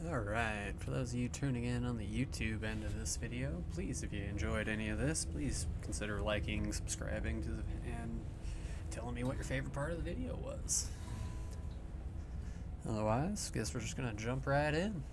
Alright, for those of you tuning in on the YouTube end of this video, please, if you enjoyed any of this, please consider liking, subscribing to and telling me what your favorite part of the video was. Otherwise, guess we're just gonna jump right in.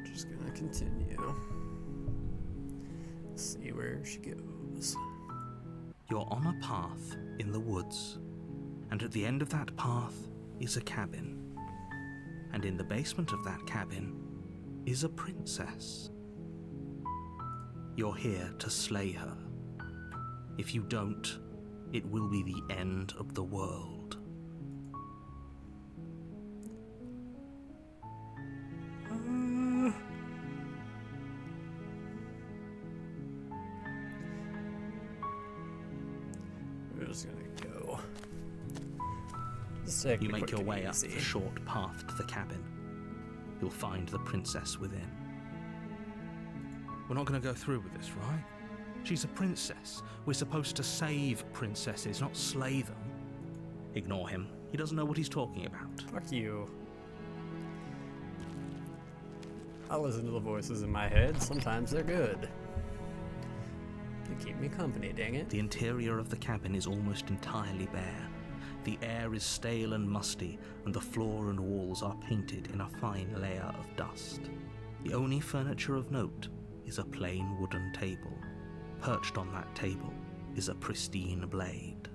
Just gonna continue. See where she goes. You're on a path in the woods, and at the end of that path is a cabin. And in the basement of that cabin is a princess. You're here to slay her. If you don't, it will be the end of the world. We're just gonna go. Just take You it make quick your and way up easy. the short path to the cabin. You'll find the princess within. We're not going to go through with this, right? She's a princess. We're supposed to save princesses, not slay them. Ignore him. He doesn't know what he's talking about. Fuck you. I listen to the voices in my head. Sometimes they're good. They keep me company, dang it. The interior of the cabin is almost entirely bare. The air is stale and musty, and the floor and walls are painted in a fine layer of dust. The only furniture of note is a plain wooden table. Perched on that table is a pristine blade.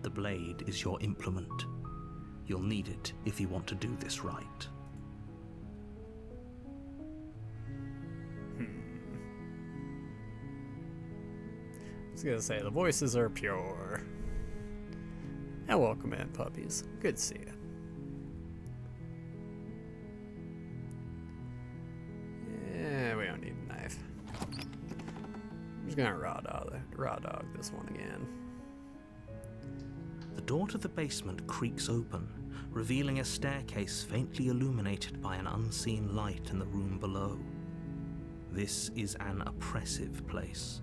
The blade is your implement. You'll need it if you want to do this right. I was gonna say, the voices are pure. And welcome in, puppies. Good to see you. Yeah, we don't need a knife. I'm just gonna raw dog this one again. The door to the basement creaks open, revealing a staircase faintly illuminated by an unseen light in the room below. This is an oppressive place.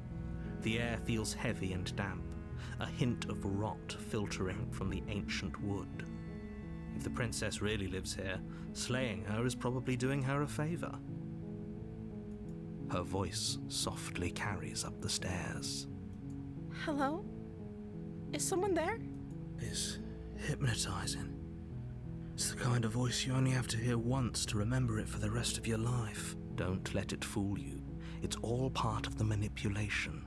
The air feels heavy and damp, a hint of rot filtering from the ancient wood. If the princess really lives here, slaying her is probably doing her a favor. Her voice softly carries up the stairs. Hello? Is someone there? It's hypnotizing. It's the kind of voice you only have to hear once to remember it for the rest of your life. Don't let it fool you. It's all part of the manipulation.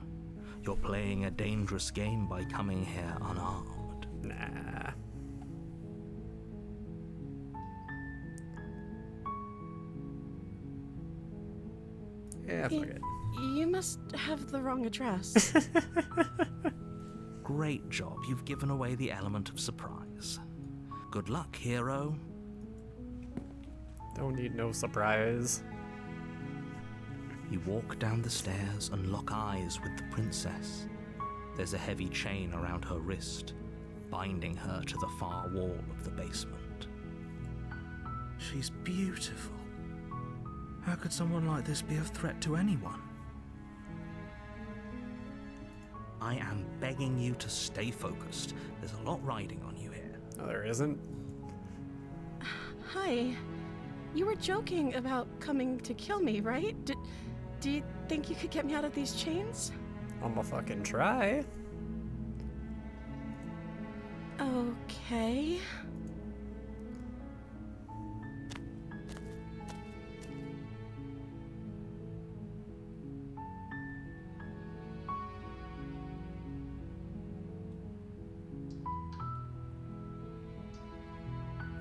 You're playing a dangerous game by coming here unarmed. Nah. Yeah, fuck it. You must have the wrong address. Great job, you've given away the element of surprise. Good luck, hero. Don't need no surprise. You walk down the stairs and lock eyes with the princess. There's a heavy chain around her wrist, binding her to the far wall of the basement. She's beautiful. How could someone like this be a threat to anyone? I am begging you to stay focused. There's a lot riding on you here. No, there isn't. Hi. You were joking about coming to kill me, right? Do you think you could get me out of these chains? I'ma fucking try. Okay.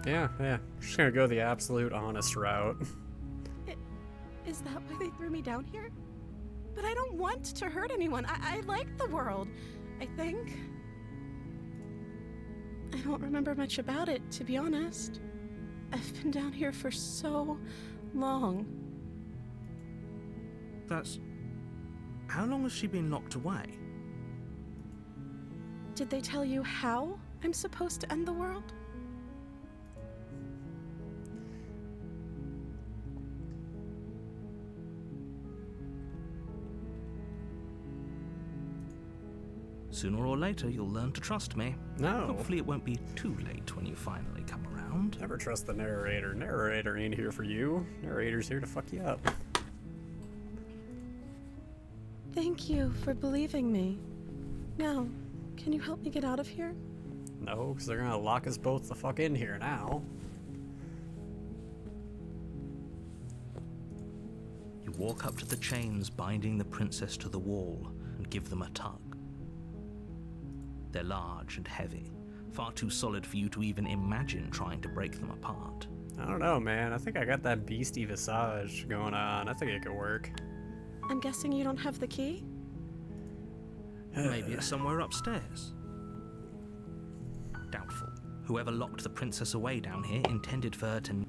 Yeah. Just gonna go the absolute honest route. Is that why they threw me down here? But I don't want to hurt anyone. I like the world, I think. I don't remember much about it, to be honest. I've been down here for so long. That's... How long has she been locked away? Did they tell you how I'm supposed to end the world? Sooner or later, you'll learn to trust me. No. Hopefully it won't be too late when you finally come around. Never trust the narrator. Narrator ain't here for you. Narrator's here to fuck you up. Thank you for believing me. Now, can you help me get out of here? No, because they're gonna lock us both the fuck in here now. You walk up to the chains binding the princess to the wall and give them a tug. They're large and heavy, far too solid for you to even imagine trying to break them apart. I don't know, man. I think I got that beastie visage going on. I think it could work. I'm guessing you don't have the key? Maybe it's somewhere upstairs. Doubtful. Whoever locked the princess away down here intended for her to...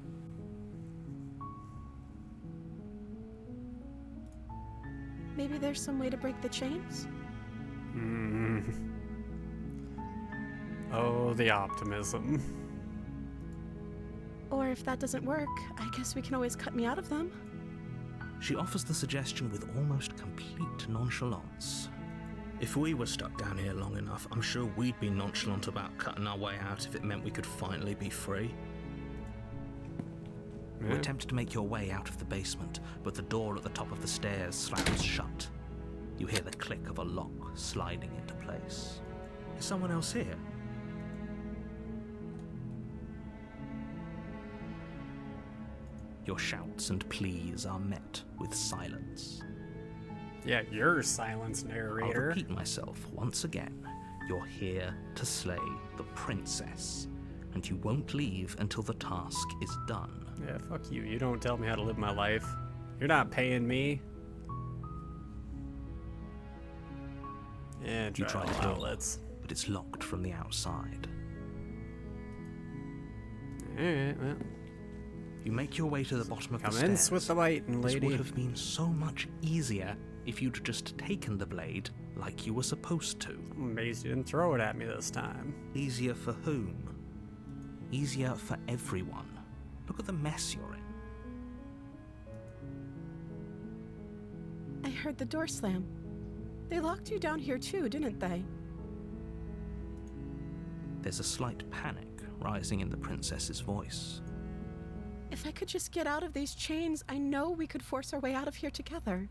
Maybe there's some way to break the chains? Oh, the optimism. Or if that doesn't work, I guess we can always cut me out of them. She offers the suggestion with almost complete nonchalance. If we were stuck down here long enough, I'm sure we'd be nonchalant about cutting our way out if it meant we could finally be free. You attempt to make your way out of the basement, but the door at the top of the stairs slams shut. You hear the click of a lock sliding into place. Is someone else here? Your shouts and pleas are met with silence. Yeah, you're silence, I'll narrator. repeat myself once again. You're here to slay the princess, and you won't leave until the task is done. Yeah, fuck you. You don't tell me how to live my life. You're not paying me. Yeah, You try the door, outlets. but it's locked from the outside. Alright, well. You make your way to the bottom of Come the in, stairs. with the biting, This lady. would have been so much easier if you'd just taken the blade like you were supposed to. I'm amazed you didn't throw it at me this time. Easier for whom? Easier for everyone. Look at the mess you're in. I heard the door slam. They locked you down here too, didn't they? There's a slight panic rising in the princess's voice. If I could just get out of these chains, I know we could force our way out of here together.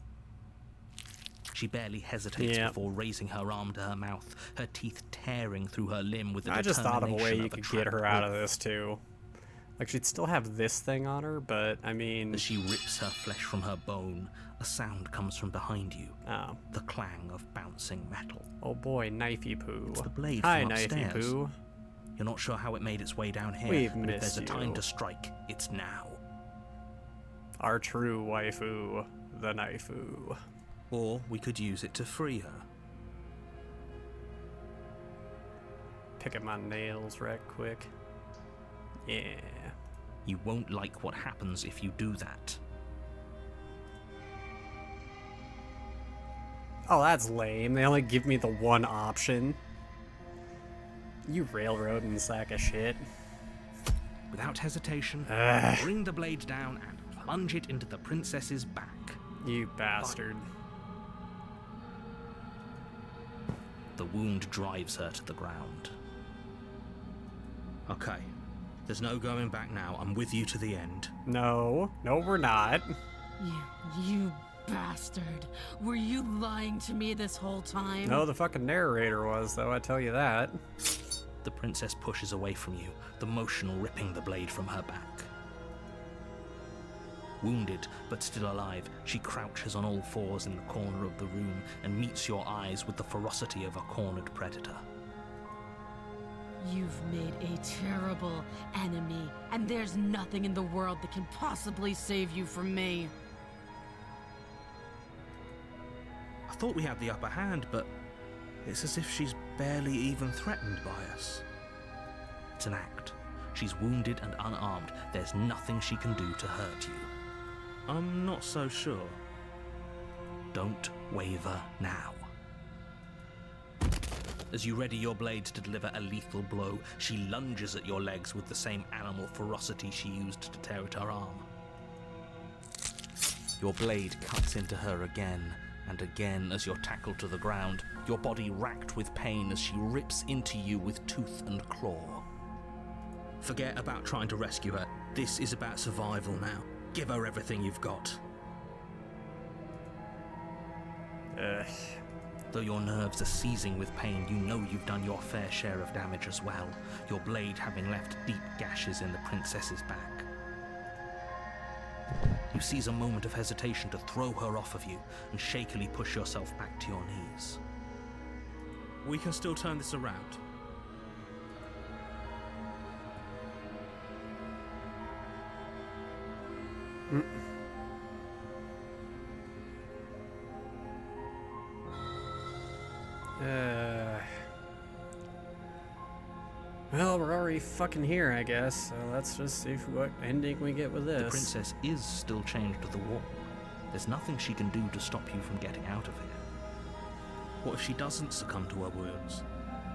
She barely hesitates Yeah. before raising her arm to her mouth, her teeth tearing through her limb with the I just thought of a way determination you a could get her trapped out of wolf. this too. Like, she'd still have this thing on her, but I mean... As she rips her flesh from her bone, a sound comes from behind you. Oh. The clang of bouncing metal. Oh boy, Knifey Poo. It's the blade Hi, from Knifey upstairs. Poo. You're not sure how it made its way down here, We've but if there's missed a time you. to strike, it's now. Our true waifu, the Knifeu. Or we could use it to free her. Picking my nails right quick. Yeah. You won't like what happens if you do that. Oh, that's lame. They only give me the one option. You railroading sack of shit. Without hesitation, Ugh. bring the blade down and plunge it into the princess's back. You bastard. The wound drives her to the ground. Okay, there's no going back now. I'm with you to the end. No. No, we're not. You bastard. Were you lying to me this whole time? No, the fucking narrator was, though, I tell you that. The princess pushes away from you, the motion ripping the blade from her back. Wounded, but still alive, she crouches on all fours in the corner of the room and meets your eyes with the ferocity of a cornered predator. You've made a terrible enemy, and there's nothing in the world that can possibly save you from me. I thought we had the upper hand, but it's as if she's barely even threatened by us. It's an act. She's wounded and unarmed. There's nothing she can do to hurt you. I'm not so sure. Don't waver now. As you ready your blade to deliver a lethal blow, she lunges at your legs with the same animal ferocity she used to tear at her arm. Your blade cuts into her again and again as you're tackled to the ground, your body racked with pain as she rips into you with tooth and claw. Forget about trying to rescue her. This is about survival now. Give her everything you've got. Though your nerves are seizing with pain, you know you've done your fair share of damage as well, your blade having left deep gashes in the princess's back. You seize a moment of hesitation to throw her off of you and shakily push yourself back to your knees. We can still turn this around. Well, we're already fucking here, I guess, so let's just see what ending we get with this. The princess is still chained to the wall. There's nothing she can do to stop you from getting out of here. What if she doesn't succumb to her wounds?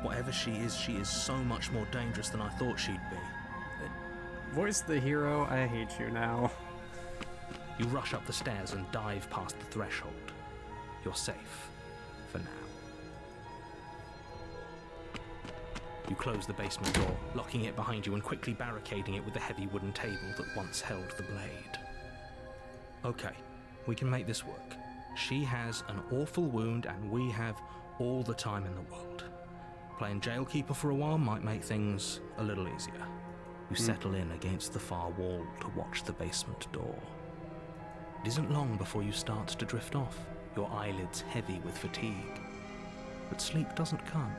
Whatever she is so much more dangerous than I thought she'd be. Voice the hero, I hate you now. You rush up the stairs and dive past the threshold. You're safe. For now. You close the basement door, locking it behind you and quickly barricading it with the heavy wooden table that once held the blade. Okay, we can make this work. She has an awful wound and we have all the time in the world. Playing jailkeeper for a while might make things a little easier. You settle in against the far wall to watch the basement door. It isn't long before you start to drift off, your eyelids heavy with fatigue. But sleep doesn't come.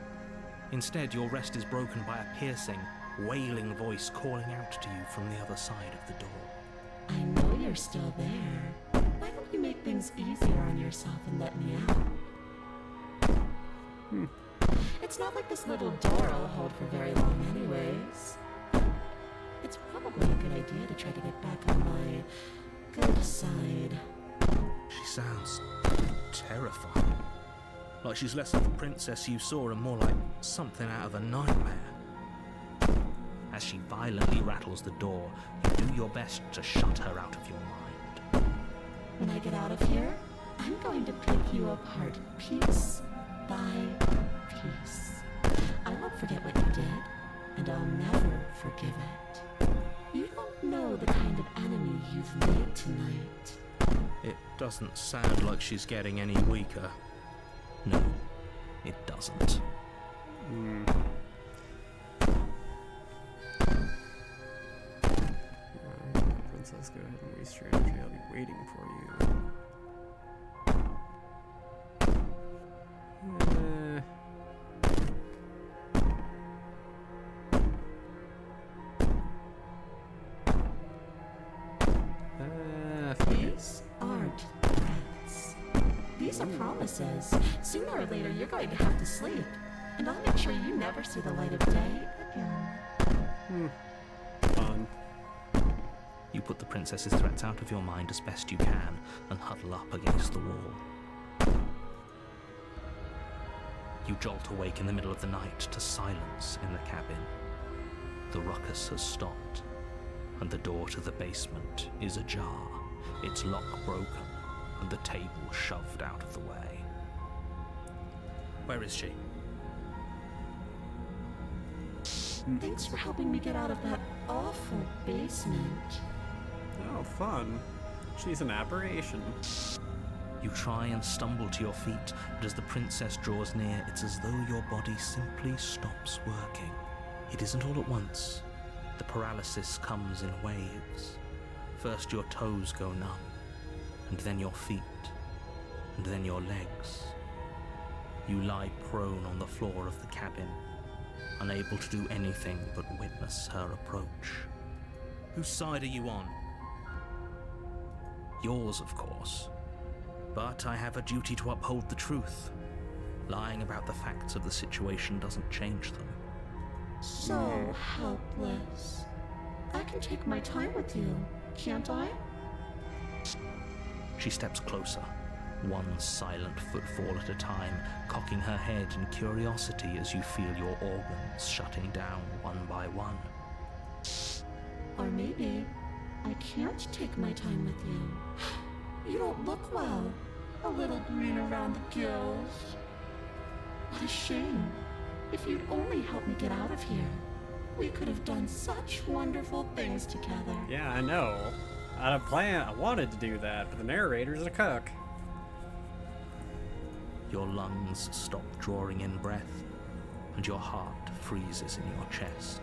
Instead, your rest is broken by a piercing, wailing voice calling out to you from the other side of the door. I know you're still there. Why don't you make things easier on yourself and let me out? It's not like this little door will hold for very long anyways. It's probably a good idea to try to get back on my good side. She sounds terrifying. Like she's less of the princess you saw and more like something out of a nightmare. As she violently rattles the door, you do your best to shut her out of your mind. When I get out of here, I'm going to pick you apart piece by piece. I won't forget what you did, and I'll never forgive it. You don't know the kind of enemy you've made tonight. It doesn't sound like she's getting any weaker. No, it doesn't. Princess, go ahead and waste your energy. I'll be waiting for you. These aren't threats. These are promises. Sooner or later, you're going to have to sleep. And I'll make sure you never see the light of day again. Fun. You put the princess's threats out of your mind as best you can and huddle up against the wall. You jolt awake in the middle of the night to silence in the cabin. The ruckus has stopped, and the door to the basement is ajar, its lock broken, and the table shoved out of the way. Where is she? Thanks for helping me get out of that awful basement. Oh, fun. She's an aberration. You try and stumble to your feet, but as the princess draws near, it's as though your body simply stops working. It isn't all at once. The paralysis comes in waves. First your toes go numb, and then your feet, and then your legs. You lie prone on the floor of the cabin, unable to do anything but witness her approach. Whose side are you on? Yours, of course. But I have a duty to uphold the truth. Lying about the facts of the situation doesn't change them. So helpless. I can take my time with you, can't I? She steps closer, one silent footfall at a time, cocking her head in curiosity as you feel your organs shutting down one by one. Or maybe I can't take my time with you. You don't look well. A little green around the gills. What a shame. If you'd only help me get out of here, we could have done such wonderful things together. Yeah, I know. I had a plan. I wanted to do that, but the narrator's a cuck. Your lungs stop drawing in breath, and your heart freezes in your chest.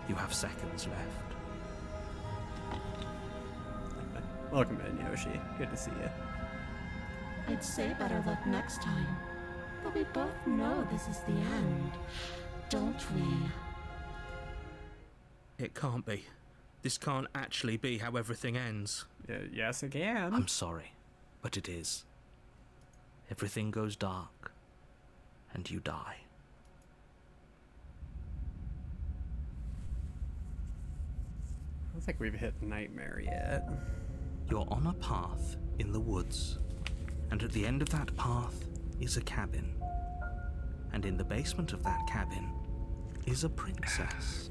You have seconds left. Welcome in, Yoshi. Good to see you. I'd say better luck next time. But we both know this is the end, don't we? It can't be. This can't actually be how everything ends. Yes, it can. I'm sorry, but it is. Everything goes dark, and you die. I don't think we've hit Nightmare yet. You're on a path in the woods, and at the end of that path is a cabin. And in the basement of that cabin is a princess.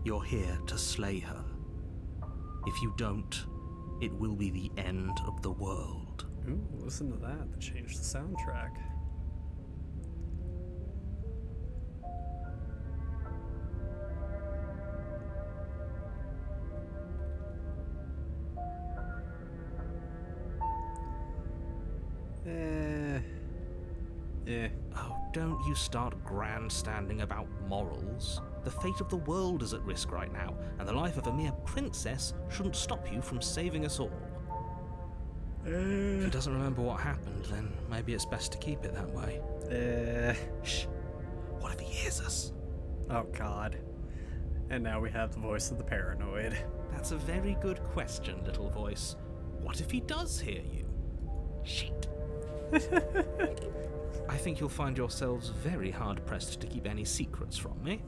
You're here to slay her. If you don't, it will be the end of the world. Ooh, listen to that. That changed the soundtrack. Yeah. Oh, don't you start grandstanding about morals. The fate of the world is at risk right now, and the life of a mere princess shouldn't stop you from saving us all. If he doesn't remember what happened, then maybe it's best to keep it that way. Shh. What if he hears us? Oh, God. And now we have the voice of the paranoid. That's a very good question, little voice. What if he does hear you? Shit. I think you'll find yourselves very hard-pressed to keep any secrets from me.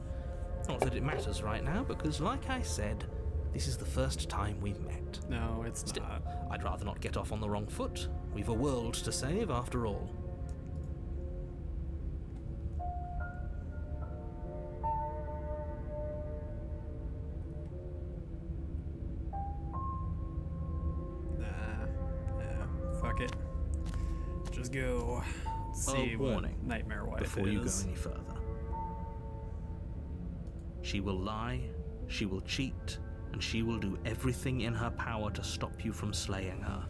Not that it matters right now, because like I said, this is the first time we've met. No, it's Still, not. I'd rather not get off on the wrong foot. We've a world to save, after all. Fuck it. Just go. Let's see warning what Nightmare Wife before you go is. any further. She will lie, she will cheat, and she will do everything in her power to stop you from slaying her.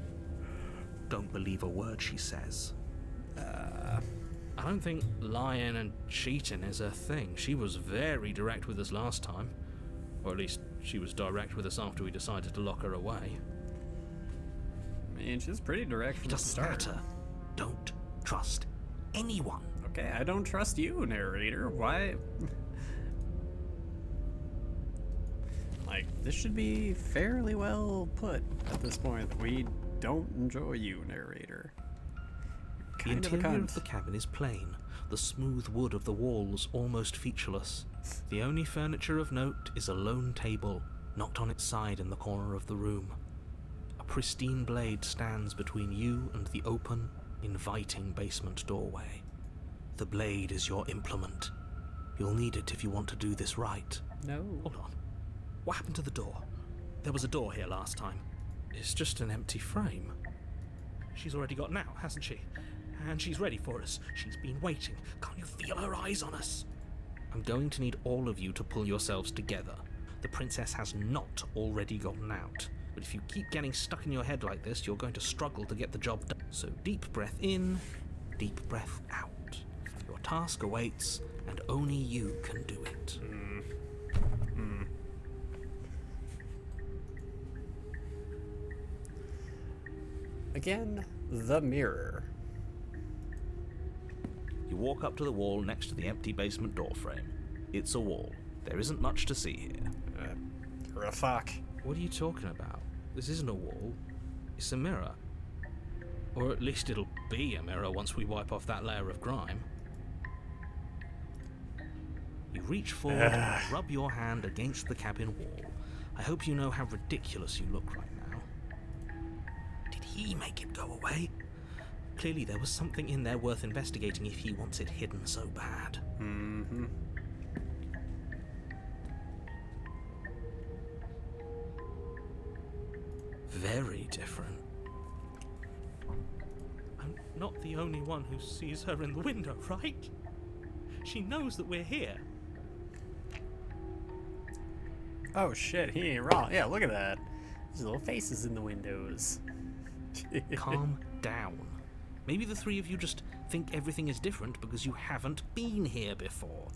Don't believe a word she says. I don't think lying and cheating is her thing. She was very direct with us last time. Or at least she was direct with us after we decided to lock her away. I mean, she's pretty direct from It the doesn't start. matter. Don't trust anyone. Okay, I don't trust you, narrator. Why? Like, this should be fairly well put at this point that we don't enjoy you, narrator. The Kind of a interior cunt. of the cabin is plain, the smooth wood of the walls almost featureless. The only furniture of note is a lone table, knocked on its side in the corner of the room. A pristine blade stands between you and the open, inviting basement doorway. The blade is your implement. You'll need it if you want to do this right. No. Hold on. What happened to the door? There was a door here last time. It's just an empty frame. She's already got out, hasn't she? And she's ready for us. She's been waiting. Can't you feel her eyes on us? I'm going to need all of you to pull yourselves together. The princess has not already gotten out. But if you keep getting stuck in your head like this, you're going to struggle to get the job done. So deep breath in, deep breath out. Your task awaits, and only you can do it. Again, the mirror. You walk up to the wall next to the empty basement door frame. It's a wall. There isn't much to see here. You're a fuck. What are you talking about? This isn't a wall. It's a mirror. Or at least it'll be a mirror once we wipe off that layer of grime. You reach forward and rub your hand against the cabin wall. I hope you know how ridiculous you look right now. Did he make it go away? Clearly there was something in there worth investigating if he wants it hidden so bad. Mm-hmm. Very different. I'm not the only one who sees her in the window, right? She knows that we're here. Oh shit, he ain't wrong. Yeah, look at that. There's little faces in the windows. Calm down. Maybe the three of you just think everything is different because you haven't been here before.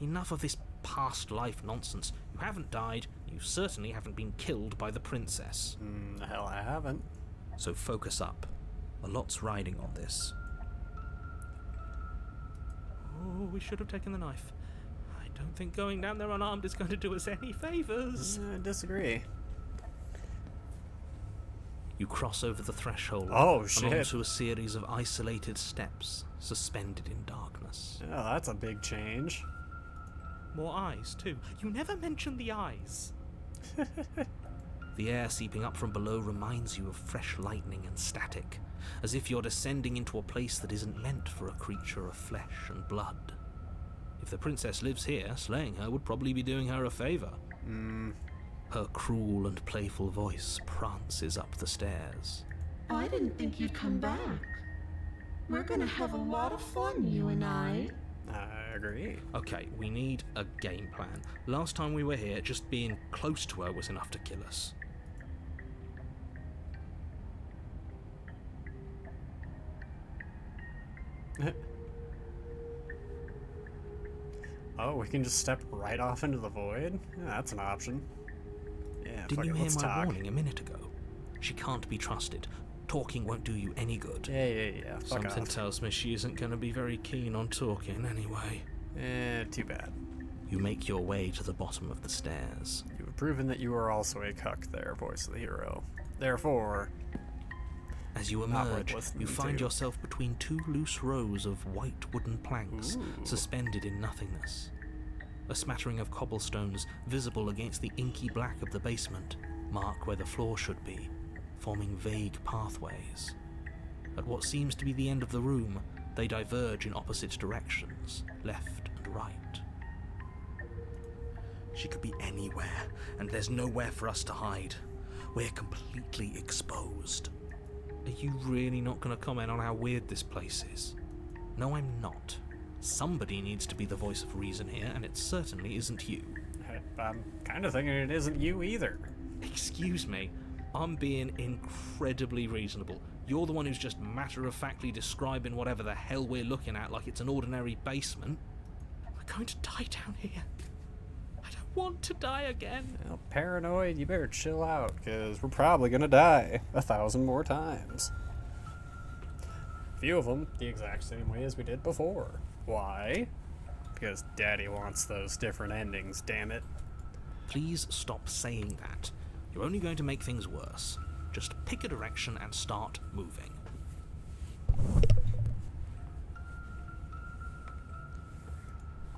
Enough of this past life nonsense. You haven't died, you certainly haven't been killed by the princess. The hell I haven't. So focus up. A lot's riding on this. Oh, we should have taken the knife. I don't think going down there unarmed is going to do us any favours. I disagree. You cross over the threshold Oh, and shit. onto a series of isolated steps suspended in darkness. Oh, that's a big change. More eyes, too. You never mention the eyes. The air seeping up from below reminds you of fresh lightning and static, as if you're descending into a place that isn't meant for a creature of flesh and blood. If the princess lives here, slaying her would probably be doing her a favour. Her cruel and playful voice prances up the stairs. I didn't think you'd come back. We're gonna have a lot of fun, you and I. I agree. Okay, we need a game plan. Last time we were here, just being close to her was enough to kill us. Oh, we can just step right off into the void? Yeah, that's an option. Yeah, Didn't fuck you it, hear let's my talk. warning a minute ago? She can't be trusted. Talking won't do you any good. Yeah, fuck Something off. tells me she isn't going to be very keen on talking anyway. Too bad. You make your way to the bottom of the stairs. You have proven that you are also a cuck there, voice of the hero. Therefore, As you Not worth emerge, listening you find to. yourself between two loose rows of white wooden planks, Ooh. suspended in nothingness. A smattering of cobblestones, visible against the inky black of the basement, mark where the floor should be, forming vague pathways. At what seems to be the end of the room, they diverge in opposite directions, left and right. She could be anywhere, and there's nowhere for us to hide. We're completely exposed. Are you really not going to comment on how weird this place is? No, I'm not. Somebody needs to be the voice of reason here, and it certainly isn't you. I'm kind of thinking it isn't you either. Excuse me, I'm being incredibly reasonable. You're the one who's just matter-of-factly describing whatever the hell we're looking at like it's an ordinary basement. We're going to die down here. I don't want to die again. Well, paranoid, you better chill out, because we're probably gonna die 1,000 more times. A few of them the exact same way as we did before. Why? Because Daddy wants those different endings, damn it. Please stop saying that. You're only going to make things worse. Just pick a direction and start moving.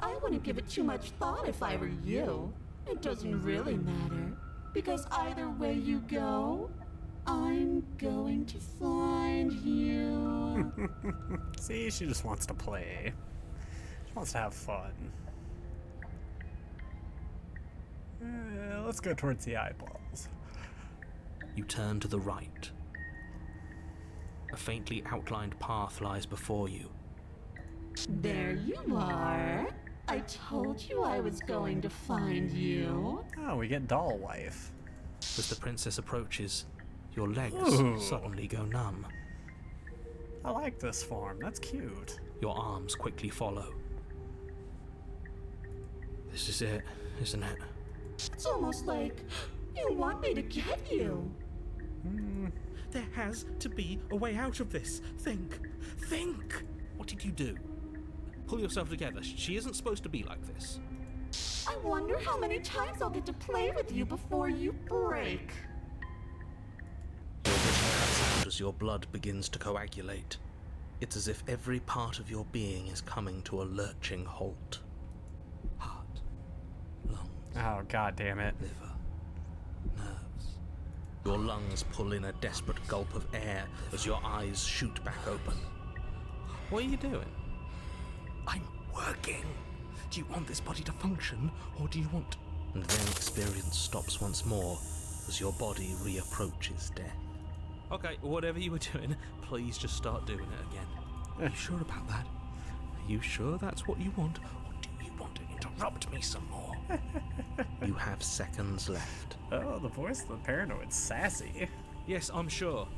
I wouldn't give it too much thought if I were you. It doesn't really matter. Because either way you go, I'm going to find you. See, she just wants to play. She wants to have fun. Let's go towards the eyeballs. You turn to the right. A faintly outlined path lies before you. There you are. I told you I was going to find you. Oh, we get doll wife. As the princess approaches, your legs Ooh. suddenly go numb. I like this form. That's cute. Your arms quickly follow. This is it, isn't it? It's almost like you want me to get you. There has to be a way out of this. Think. Think! What did you do? Pull yourself together. She isn't supposed to be like this. I wonder how many times I'll get to play with you before you break. Your vision cuts out as your blood begins to coagulate. It's as if every part of your being is coming to a lurching halt. Oh, god damn it. liver, nerves. Your lungs pull in a desperate gulp of air as your eyes shoot back open. What are you doing? I'm working. Do you want this body to function, or do you want... And then experience stops once more as your body reapproaches death. Okay, whatever you were doing, please just start doing it again. Are you sure about that? Are you sure that's what you want, or do you want to interrupt me some more? You have seconds left. Oh, the voice of the paranoid sassy. Yes, I'm sure.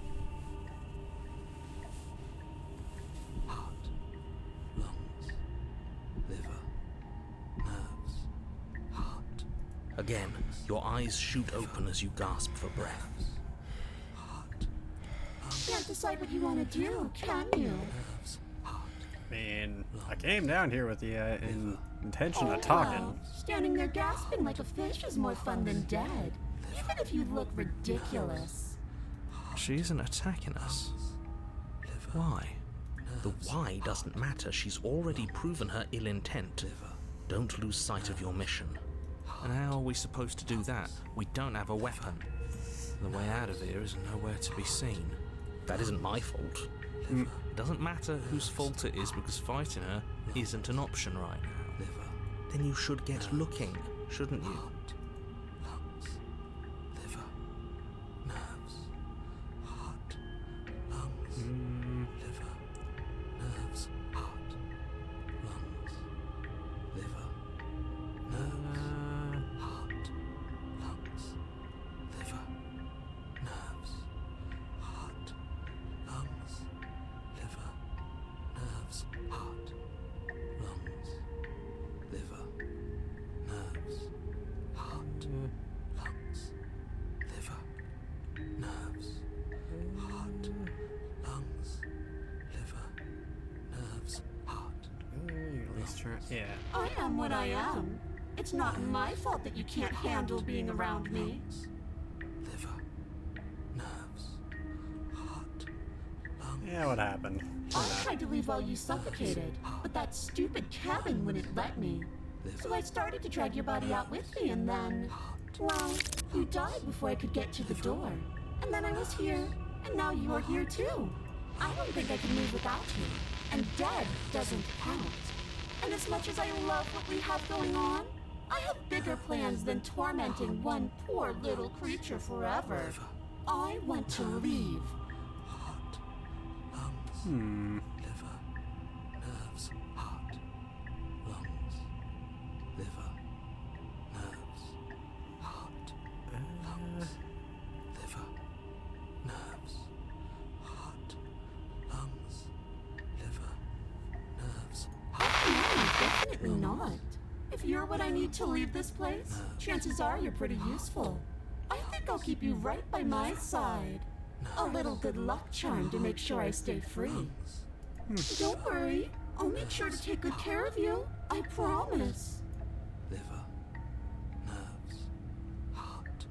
Heart, lungs, liver, nerves, heart. Again, your eyes shoot open as you gasp for breath. Heart, Can't decide what you want to do, can you? nerves, heart. I mean, I came down here with the intention of talking. Well, standing there gasping like a fish is more fun than dead. Even if you look ridiculous. She isn't attacking us. Why? The why doesn't matter. She's already proven her ill intent. Don't lose sight of your mission. And how are we supposed to do that? We don't have a weapon. The way out of here is nowhere to be seen. That isn't my fault. It doesn't matter whose fault it is because fighting her isn't an option right now. Then you should get looking, shouldn't you? Yeah. I am what I am. It's not my fault that you can't handle being around me. Yeah, what happened? I tried to leave while you suffocated, but that stupid cabin wouldn't let me. So I started to drag your body out with me, and then... Well, you died before I could get to the door. And then I was here, and now you're here too. I don't think I can move without you. And dead doesn't count. And as much as I love what we have going on, I have bigger plans than tormenting one poor little creature forever. I want to leave. Liver, nerves, heart, lungs, liver, nerves, heart, lungs, liver, nerves, heart, lungs, liver, nerves, heart. Definitely not. If you're what I need to leave this place, chances are you're pretty useful. I think I'll keep you right by my side. A little good luck charm to make sure I stay free. Don't worry, I'll make sure to take good care of you. I promise. Liver, nerves, heart,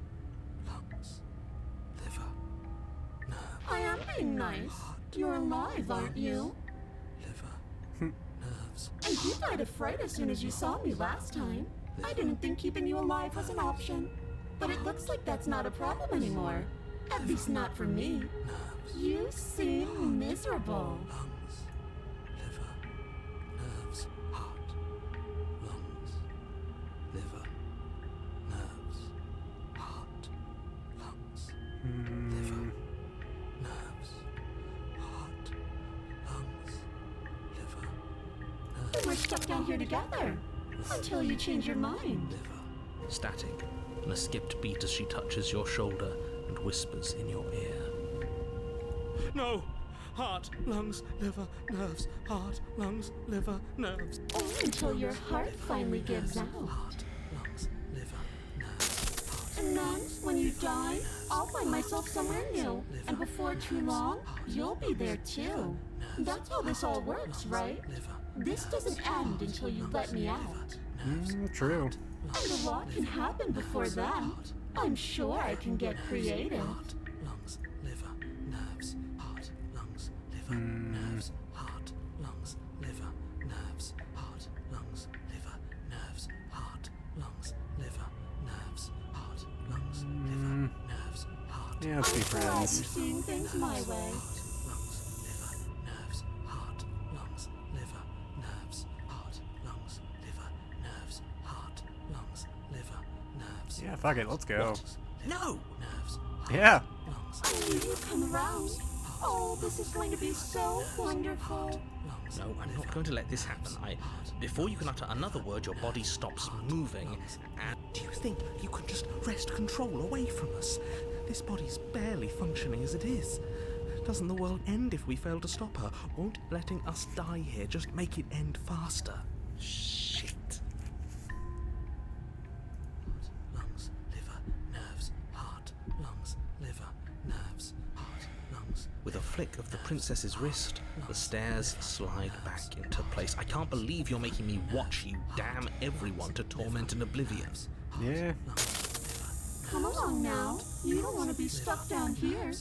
lungs, liver, nerves, I am being nice. You're alive, aren't you? liver, nerves. And you died of fright as soon as you saw me last time. I didn't think keeping you alive was an option. But it looks like that's not a problem anymore. At least not for me. You seem miserable. Lungs, liver, nerves, heart, lungs, liver, nerves, heart, lungs, liver, nerves, heart, lungs, liver, nerves. We're stuck down here together. Until you change your mind. Liver. Static, and a skipped beat as she touches your shoulder and whispers in your ear. No! Heart, lungs, liver, nerves, heart, lungs, liver, nerves. Only until your heart finally gives out. Heart, lungs, liver, nerves, heart. And then, when you die, I'll find myself somewhere new. And before too long, you'll be there too. That's how this all works, right? This doesn't end until you let me out. True. And a lot can happen before then. I'm sure I can get creative. Heart, lungs, liver, nerves, heart, lungs, liver, nerves, heart, lungs, liver, nerves, heart, lungs, liver, nerves, heart, lungs, liver, Yeah, let's be I'm glad you're friends. seeing things my way. Lungs, liver, nerves, heart, lungs, liver, nerves, heart, lungs, liver, nerves, heart, lungs, liver, nerves. Yeah, fuck it, let's go. No! Nerves, Yeah. lungs, I knew you'd come around. Oh, this is going to be so wonderful. No, I'm not going to let this happen. Before you can utter another word, your body stops moving. And do you think you can just wrest control away from us? This body's barely functioning as it is. Doesn't the world end if we fail to stop her? Won't letting us die here just make it end faster? Shit. Lungs, liver, nerves, heart, lungs, liver, nerves, heart, lungs. With a flick of the princess's wrist, the stairs slide back into place. I can't believe you're making me watch you damn everyone to torment and oblivion. Yeah. Come along now. You don't want to be stuck down here.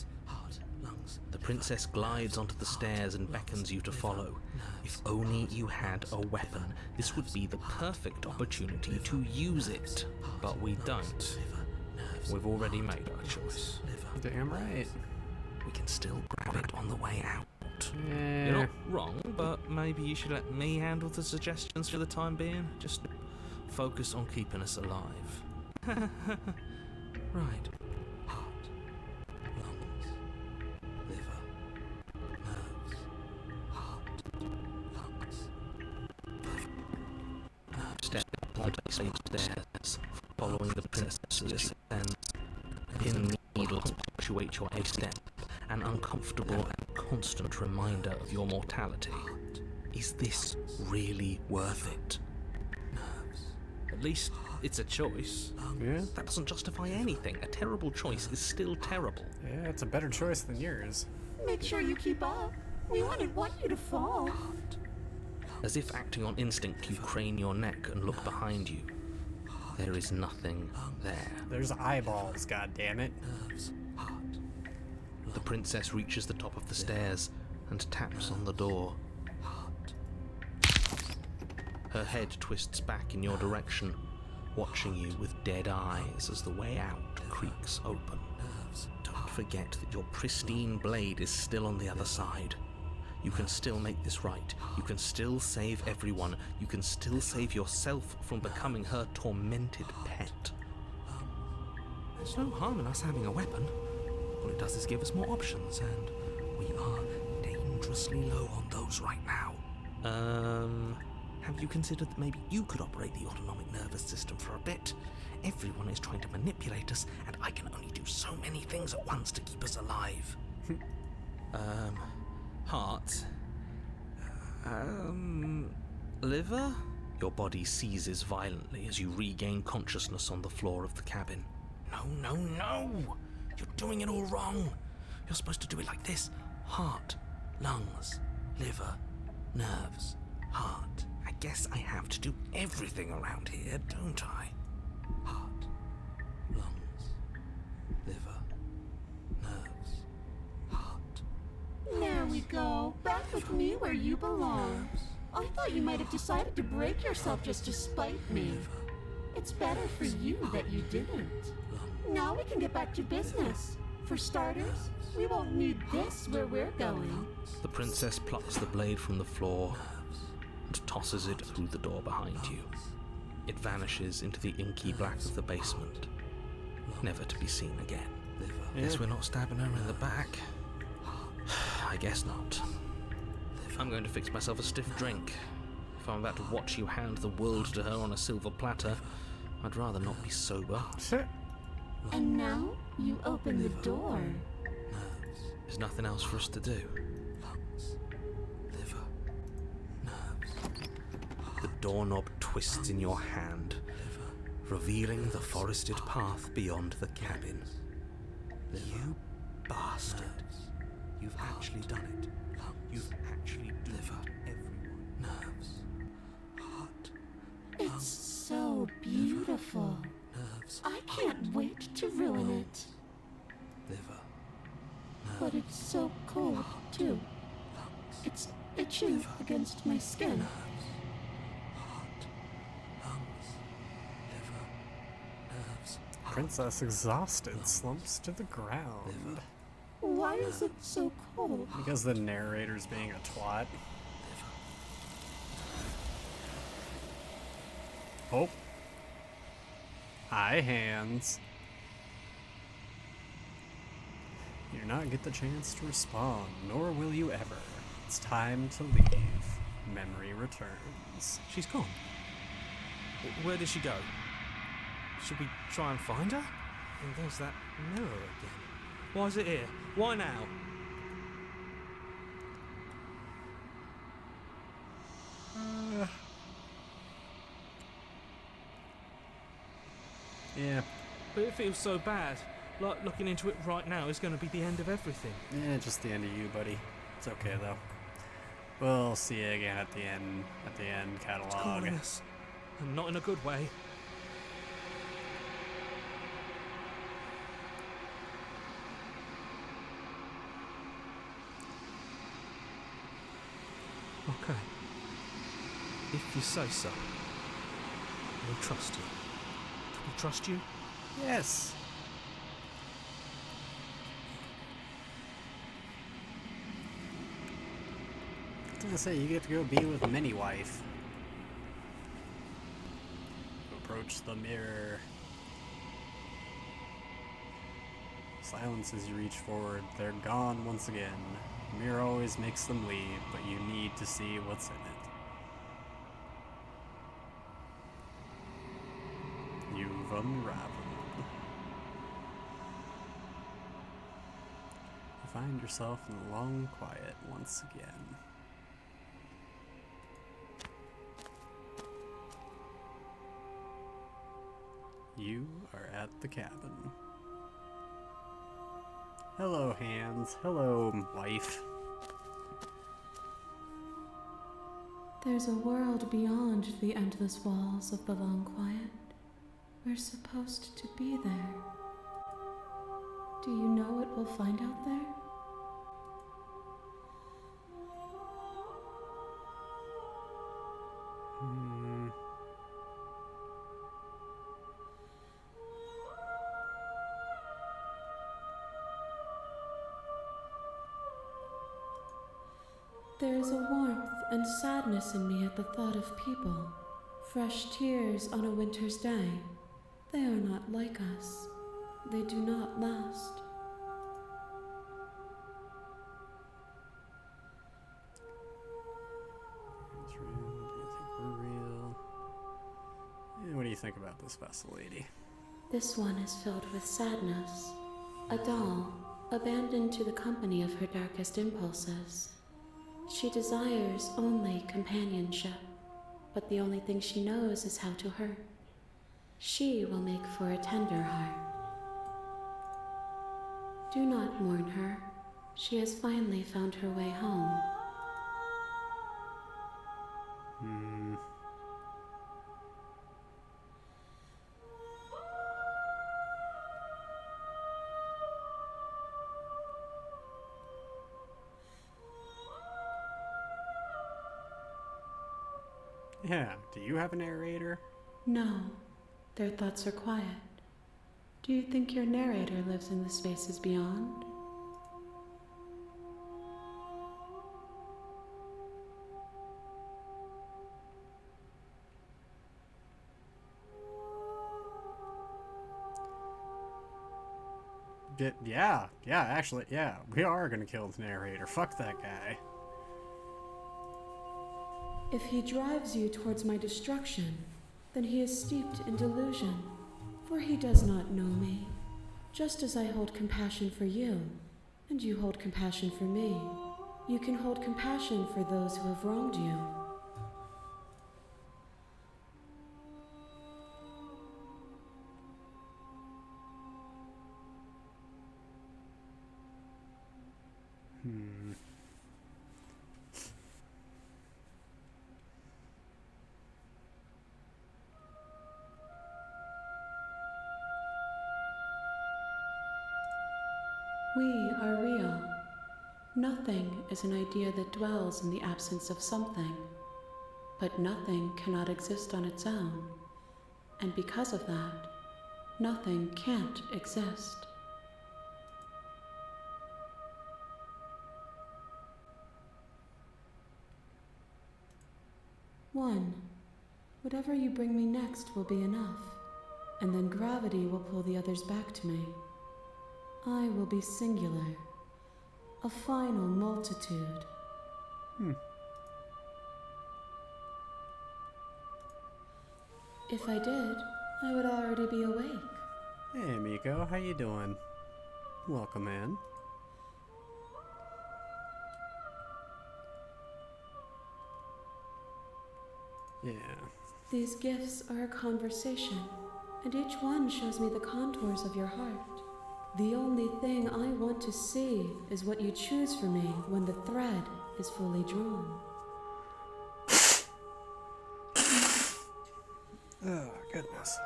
The princess glides onto the stairs and beckons you to follow. If only you had a weapon, this would be the perfect opportunity to use it. But we don't. We've already made our choice. Damn right. We can still grab it on the way out. Yeah. You're not wrong, but maybe you should let me handle the suggestions for the time being. Just focus on keeping us alive. Right. Heart, lungs, liver, nerves, heart, lungs, liver. Step on the same stairs, following the princess's descent. Pin needles punctuate your a step, an uncomfortable and constant reminder of your mortality. Is this really worth it? At least it's a choice. Yeah. That doesn't justify anything. A terrible choice is still terrible. Yeah, it's a better choice than yours. Make sure you keep up. We wouldn't want you to fall. As if acting on instinct, you crane your neck and look behind you. There is nothing there. There's eyeballs, goddammit. The princess reaches the top of the stairs and taps on the door. Her head twists back in your direction, watching you with dead eyes as the way out creaks open. Don't forget that your pristine blade is still on the other side. You can still make this right. You can still save everyone. You can still save yourself from becoming her tormented pet. There's no harm in us having a weapon. All it does is give us more options, and we are dangerously low on those right now. Have you considered that maybe you could operate the autonomic nervous system for a bit? Everyone is trying to manipulate us, and I can only do so many things at once to keep us alive. Heart. Liver? Your body seizes violently as you regain consciousness on the floor of the cabin. No! You're doing it all wrong. You're supposed to do it like this. Heart, lungs, liver, nerves, heart. I guess I have to do everything around here, don't I? Heart, lungs, liver, nerves, heart. There we go. Back with me where you belong. I thought you might have decided to break yourself just to spite me. It's better for you that you didn't. Now we can get back to business. For starters, we won't need this where we're going. The princess plucks the blade from the floor and tosses it through the door behind you. It vanishes into the inky black of the basement, never to be seen again. Guess we're not stabbing her in the back. I guess not. I'm going to fix myself a stiff drink. If I'm about to watch you hand the world to her on a silver platter, I'd rather not be sober. Shit. And now you open the door. There's nothing else for us to do. The doorknob twists in your hand, revealing the forested path beyond the cabin. You bastard. You've actually done it. You've actually delivered everyone. Nerves. Heart. It's so beautiful. I can't wait to ruin it. Liver. But it's so cold, too. It's itching against my skin. princess, exhausted, slumps to the ground. Why is it so cold? Because the narrator's being a twat. Oh. Hi, hands. You do not get the chance to respond, nor will you ever. It's time to leave. Memory returns. She's gone. Where did she go? Should we try and find her? And there's that mirror again. Why is it here? Why now? Yeah. But it feels so bad. Like looking into it right now is going to be the end of everything. Yeah, just the end of you, buddy. It's okay though. We'll see you again at the end It's catalog. calling us. And not in a good way. Okay. If you say so. We'll trust you. Can we trust you? Yes. I was gonna say, you get to go be with Mini Wife. Approach the mirror. Silence as you reach forward. They're gone once again. The mirror always makes them leave, but you need to see what's in it. You've unraveled. You find yourself in the long quiet once again. You are at the cabin. Hello, hands. Hello, wife. There's a world beyond the endless walls of the long quiet. We're supposed to be there. Do you know what we'll find out there? There is a warmth and sadness in me at the thought of people. Fresh tears on a winter's day. They are not like us. They do not last. It's real. Do you think we're real? Yeah, what do you think about this vessel, lady? This one is filled with sadness. A doll, abandoned to the company of her darkest impulses. She desires only companionship, but the only thing she knows is how to hurt. She will make for a tender heart. Do not mourn her. She has finally found her way home. Yeah, do you have a narrator? No, their thoughts are quiet. Do you think your narrator lives in the spaces beyond? Yeah, actually, yeah. We are gonna kill the narrator. Fuck that guy. If he drives you towards my destruction, then he is steeped in delusion, for he does not know me. Just as I hold compassion for you, and you hold compassion for me, you can hold compassion for those who have wronged you. We are real. Nothing is an idea that dwells in the absence of something, but nothing cannot exist on its own. And because of that, nothing can't exist. One, whatever you bring me next will be enough, and then gravity will pull the others back to me. I will be singular, a final multitude. If I did, I would already be awake. Hey, Miko, how you doing? Welcome in. Yeah. These gifts are a conversation, and each one shows me the contours of your heart. The only thing I want to see is what you choose for me when the thread is fully drawn. Oh, goodness.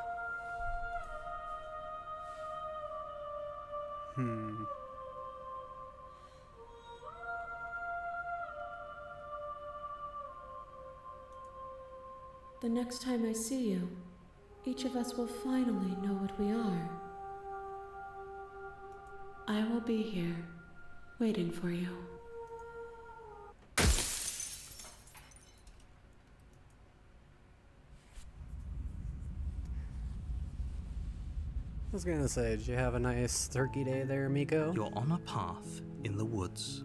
The next time I see you, each of us will finally know what we are. I will be here, waiting for you. I was gonna say, did you have a nice turkey day there, Miko? You're on a path in the woods,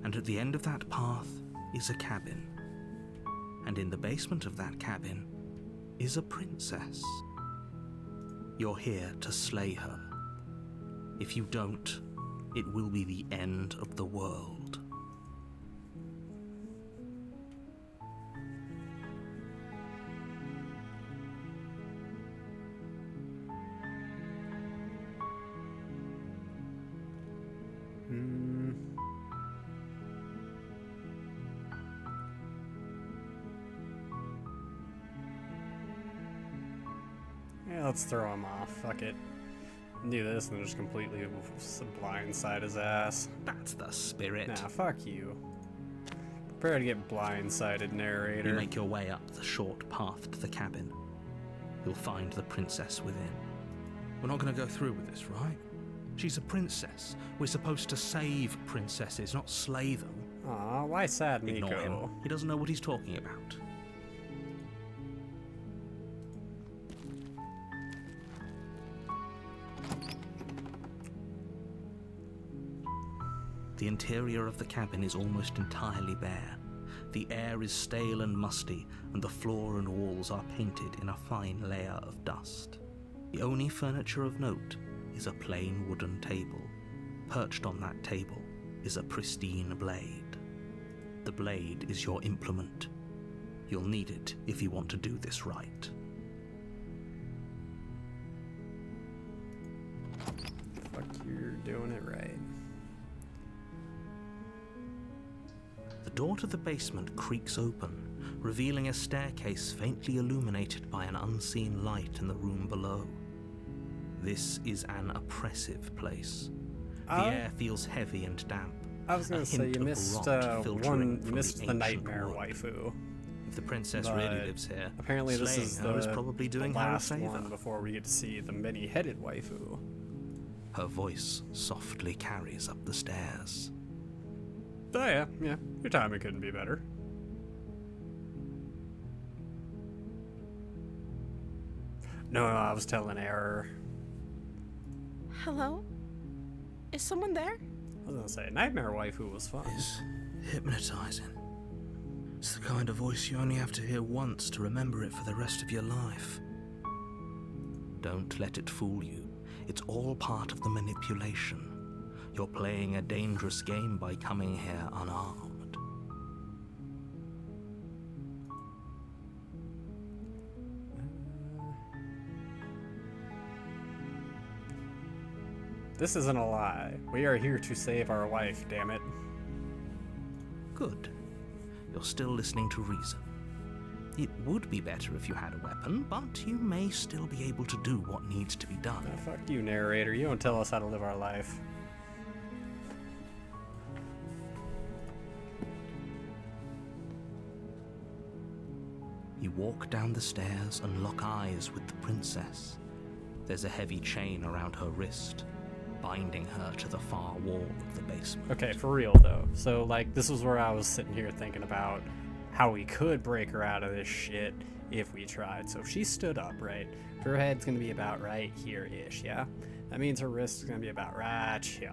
and at the end of that path is a cabin. And in the basement of that cabin is a princess. You're here to slay her. If you don't, it will be the end of the world. Yeah, let's throw him off. Fuck it. Do this and just completely blindside his ass. That's the spirit. Nah, fuck you. Prepare to get blindsided, narrator. You make your way up the short path to the cabin. You'll find the princess within. We're not going to go through with this, right? She's a princess. We're supposed to save princesses, not slay them. Aw, why sad, Miko? Ignore him. He doesn't know what he's talking about. The interior of the cabin is almost entirely bare. The air is stale and musty, and the floor and walls are painted in a fine layer of dust. The only furniture of note is a plain wooden table. Perched on that table is a pristine blade. The blade is your implement. You'll need it if you want to do this right. Fuck, you're doing it right. The door to the basement creaks open, revealing a staircase faintly illuminated by an unseen light in the room below. This is an oppressive place. The air feels heavy and damp. I was gonna say, you missed the nightmare waifu. If the princess But really lives here, apparently this slaying is her is probably doing the her a last favor. one before we get to see the many-headed waifu. Her voice softly carries up the stairs. Oh yeah, your timing couldn't be better. No, I was telling error. Hello? Is someone there? I was gonna say, Nightmare Waifu was fun. It's hypnotizing. It's the kind of voice you only have to hear once to remember it for the rest of your life. Don't let it fool you. It's all part of the manipulation. You're playing a dangerous game by coming here unarmed. This isn't a lie. We are here to save our wife, damn it. Good. You're still listening to reason. It would be better if you had a weapon, but you may still be able to do what needs to be done. Oh, fuck you, narrator. You don't tell us how to live our life. You walk down the stairs and lock eyes with the princess. There's a heavy chain around her wrist, binding her to the far wall of the basement. Okay, for real though. So, like, this was where I was sitting here thinking about how we could break her out of this shit if we tried. So if she stood up, right, her head's gonna be about right here-ish, yeah? That means her wrist is gonna be about right here.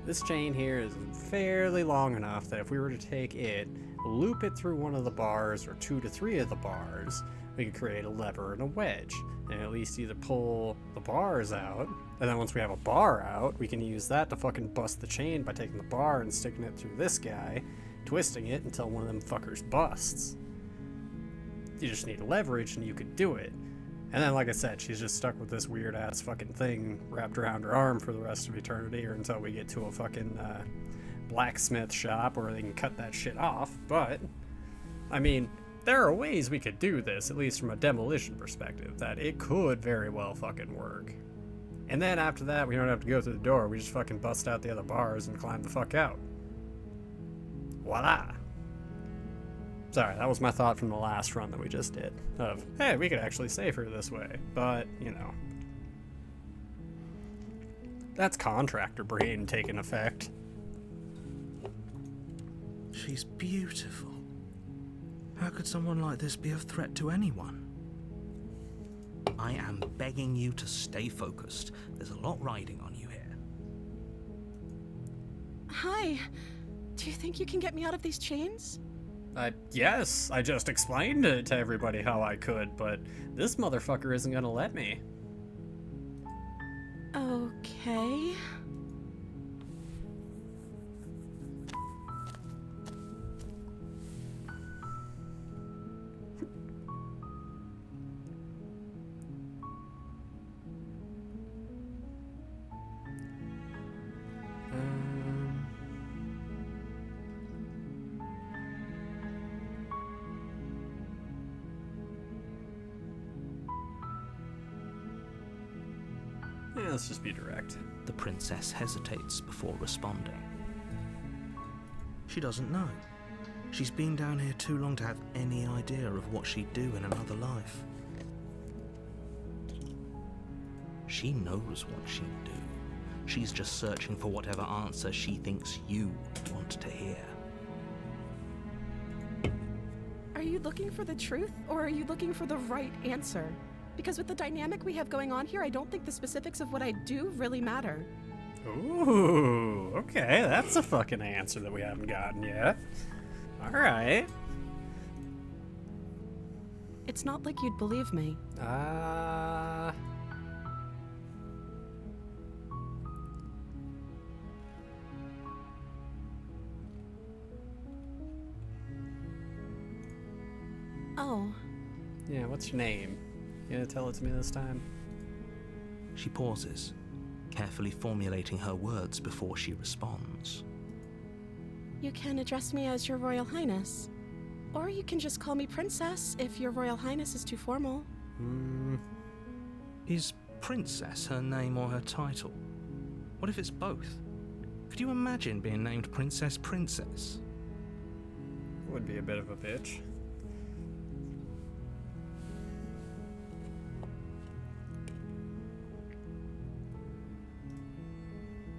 This chain here is fairly long enough that if we were to take it, loop it through one of the bars or 2 to 3 of the bars, we could create a lever and a wedge, and at least either pull the bars out, and then once we have a bar out, we can use that to fucking bust the chain by taking the bar and sticking it through this guy, twisting it until one of them fuckers busts. You just need leverage and you could do it. And then, like I said, she's just stuck with this weird ass fucking thing wrapped around her arm for the rest of eternity, or until we get to a fucking blacksmith shop where they can cut that shit off. But, I mean, there are ways we could do this, at least from a demolition perspective, that it could very well fucking work. And then after that, we don't have to go through the door, we just fucking bust out the other bars and climb the fuck out. Voila! Sorry, that was my thought from the last run that we just did, of, hey, we could actually save her this way, but, you know. That's contractor brain taking effect. She's beautiful. How could someone like this be a threat to anyone? I am begging you to stay focused. There's a lot riding on you here. Hi. Do you think you can get me out of these chains? Yes, I just explained it to everybody how I could, but this motherfucker isn't gonna let me. Okay. Yeah, let's just be direct. The princess hesitates before responding. She doesn't know. She's been down here too long to have any idea of what she'd do in another life. She knows what she'd do. She's just searching for whatever answer she thinks you want to hear. Are you looking for the truth, or are you looking for the right answer? Because with the dynamic we have going on here, I don't think the specifics of what I do really matter. Ooh, okay, that's a fucking answer that we haven't gotten yet. Alright. It's not like you'd believe me. Oh. Yeah, what's your name? You gonna tell it to me this time? She pauses, carefully formulating her words before she responds. You can address me as Your Royal Highness. Or you can just call me Princess if Your Royal Highness is too formal. Is Princess her name or her title? What if it's both? Could you imagine being named Princess Princess? Would be a bit of a bitch.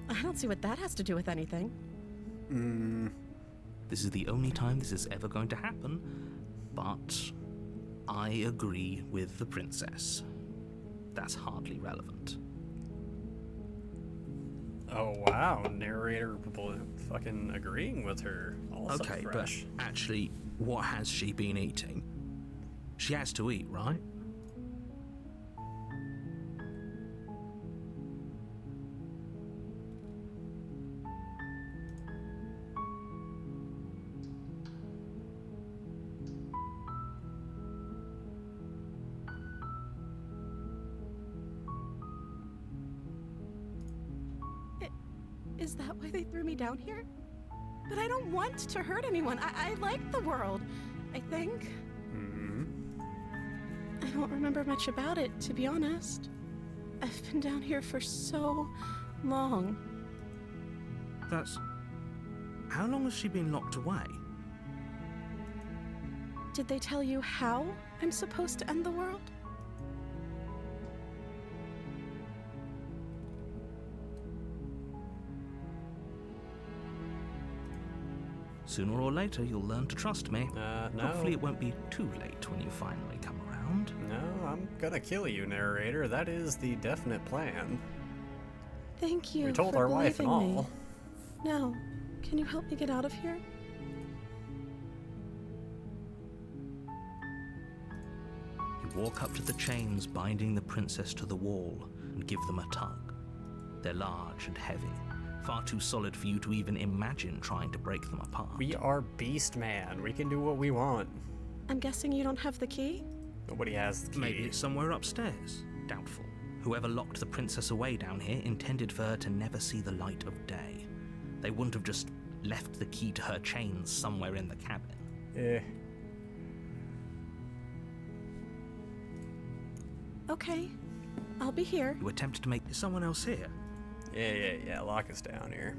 I don't see what that has to do with anything. This is the only time this is ever going to happen, but I agree with the princess. That's hardly relevant. Oh wow, narrator fucking agreeing with her. Also Okay, fresh. but actually, what has she been eating? She has to eat, right? Is that why they threw me down here? But I don't want to hurt anyone. I like the world, I think. I don't remember much about it, to be honest. I've been down here for so long. That's... How long has she been locked away? Did they tell you how I'm supposed to end the world? Sooner or later, you'll learn to trust me. No. Hopefully it won't be too late when you finally come around. No, I'm gonna kill you, narrator. That is the definite plan. Thank you We told for our wife and believing me. all. Now, can you help me get out of here? You walk up to the chains binding the princess to the wall and give them a tug. They're large and heavy, far too solid for you to even imagine trying to break them apart. We are Beast Man. We can do what we want. I'm guessing you don't have the key? Nobody has the key. Maybe it's somewhere upstairs. Doubtful. Whoever locked the princess away down here intended for her to never see the light of day. They wouldn't have just left the key to her chains somewhere in the cabin. Eh. Okay, I'll be here. You attempt to make someone else here. Yeah. Lock us down here.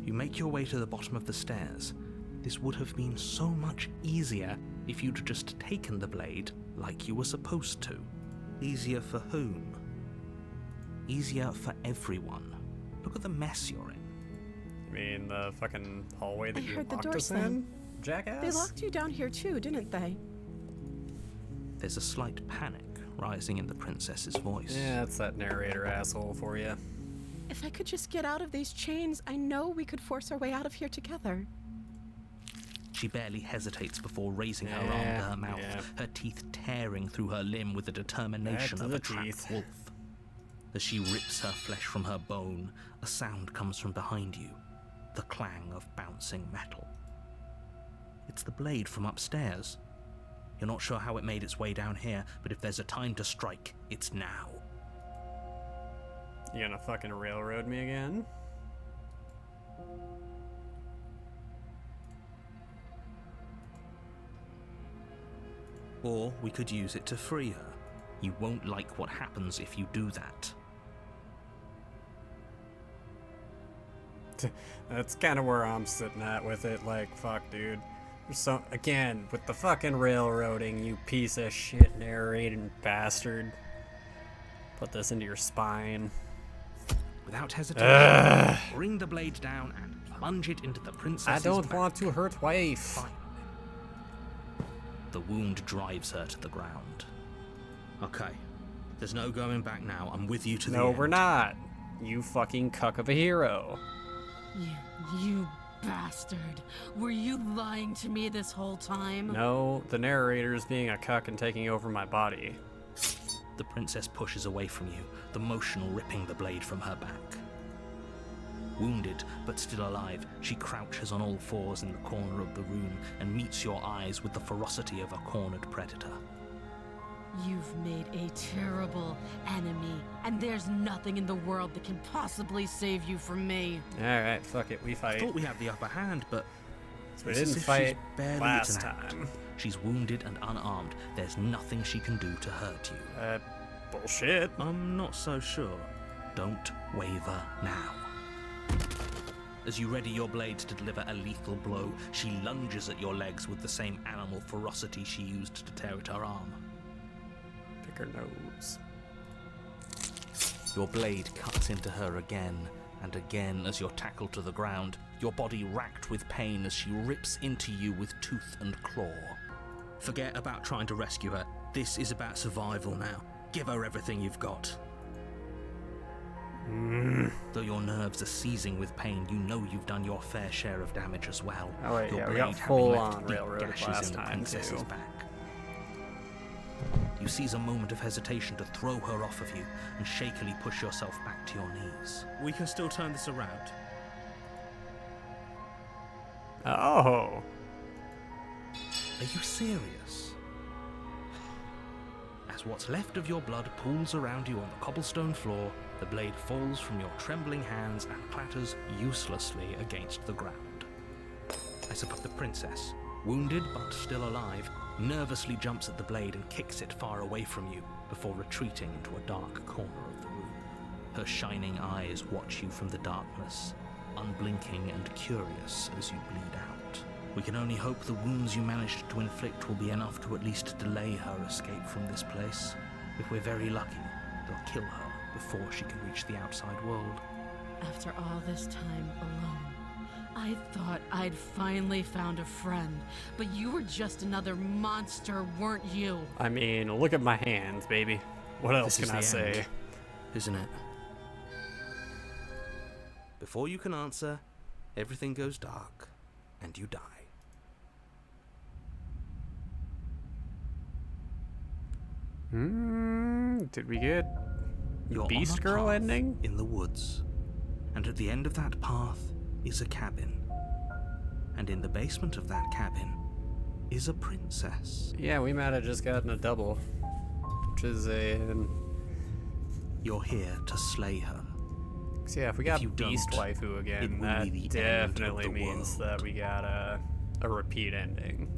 You make your way to the bottom of the stairs. This would have been so much easier if you'd just taken the blade like you were supposed to. Easier for whom? Easier for everyone. Look at the mess you're in. You mean the fucking hallway that I you heard the locked door us slam. in? Jackass? They locked you down here too, didn't they? There's a slight panic rising in the princess's voice. Yeah, that's that narrator asshole for you. If I could just get out of these chains, I know we could force our way out of here together. She barely hesitates before raising her arm to her mouth, her teeth tearing through her limb with the determination Back to of the a trapped teeth. wolf. As she rips her flesh from her bone, a sound comes from behind you, the clang of bouncing metal. It's the blade from upstairs. You're not sure how it made its way down here, but if there's a time to strike, it's now. You gonna fucking railroad me again? Or we could use it to free her. You won't like what happens if you do that. That's kind of where I'm sitting at with it. Like, fuck, dude. So, again, with the fucking railroading, you piece of shit narrating bastard. Put this into your spine. Without hesitation, bring the blade down and plunge it into the I princess's don't back. want to hurt wife. The wound drives her to the ground. Okay, there's no going back now. I'm with you to the No, end. we're not. You fucking cuck of a hero. You bastard. Were you lying to me this whole time? No, the narrator's being a cuck and taking over my body. The princess pushes away from you, the motion ripping the blade from her back. Wounded, but still alive, she crouches on all fours in the corner of the room and meets your eyes with the ferocity of a cornered predator. You've made a terrible enemy, and there's nothing in the world that can possibly save you from me. Alright, fuck it, we I fight. thought we had the upper hand, but We it's as didn't if fight she's barely last an act. time. She's wounded and unarmed. There's nothing she can do to hurt you. Bullshit. I'm not so sure. Don't waver now. As you ready your blade to deliver a lethal blow, she lunges at your legs with the same animal ferocity she used to tear at her arm. Pick her nose. Your blade cuts into her again and again as you're tackled to the ground, your body racked with pain as she rips into you with tooth and claw. Forget about trying to rescue her. This is about survival now. Give her everything you've got. Though your nerves are seizing with pain, you know you've done your fair share of damage as well. Oh wait, your yeah, we blade got having full left on deep railroaded gashes last in the time, princess's too. back. You seize a moment of hesitation to throw her off of you and shakily push yourself back to your knees. We can still turn this around. Oh. Are you serious? As what's left of your blood pools around you on the cobblestone floor, the blade falls from your trembling hands and clatters uselessly against the ground. I suppose the princess, wounded but still alive, nervously jumps at the blade and kicks it far away from you before retreating into a dark corner of the room. Her shining eyes watch you from the darkness, unblinking and curious as you bleed out. We can only hope the wounds you managed to inflict will be enough to at least delay her escape from this place. If we're very lucky, they'll kill her before she can reach the outside world. After all this time alone, I thought I'd finally found a friend, but you were just another monster, weren't you? I mean, look at my hands, baby. What else This can I is the say? end, isn't it? Before you can answer, everything goes dark, and you die. Did we get You're Beast on a Girl path ending? in the woods, and at the end of that path is a cabin. And in the basement of that cabin is a princess. Yeah, we might have just gotten a double, which is You're here to slay her. So yeah, if we If got you Beast don't, Waifu it again, will that be the end of definitely the means world. that we got a repeat ending.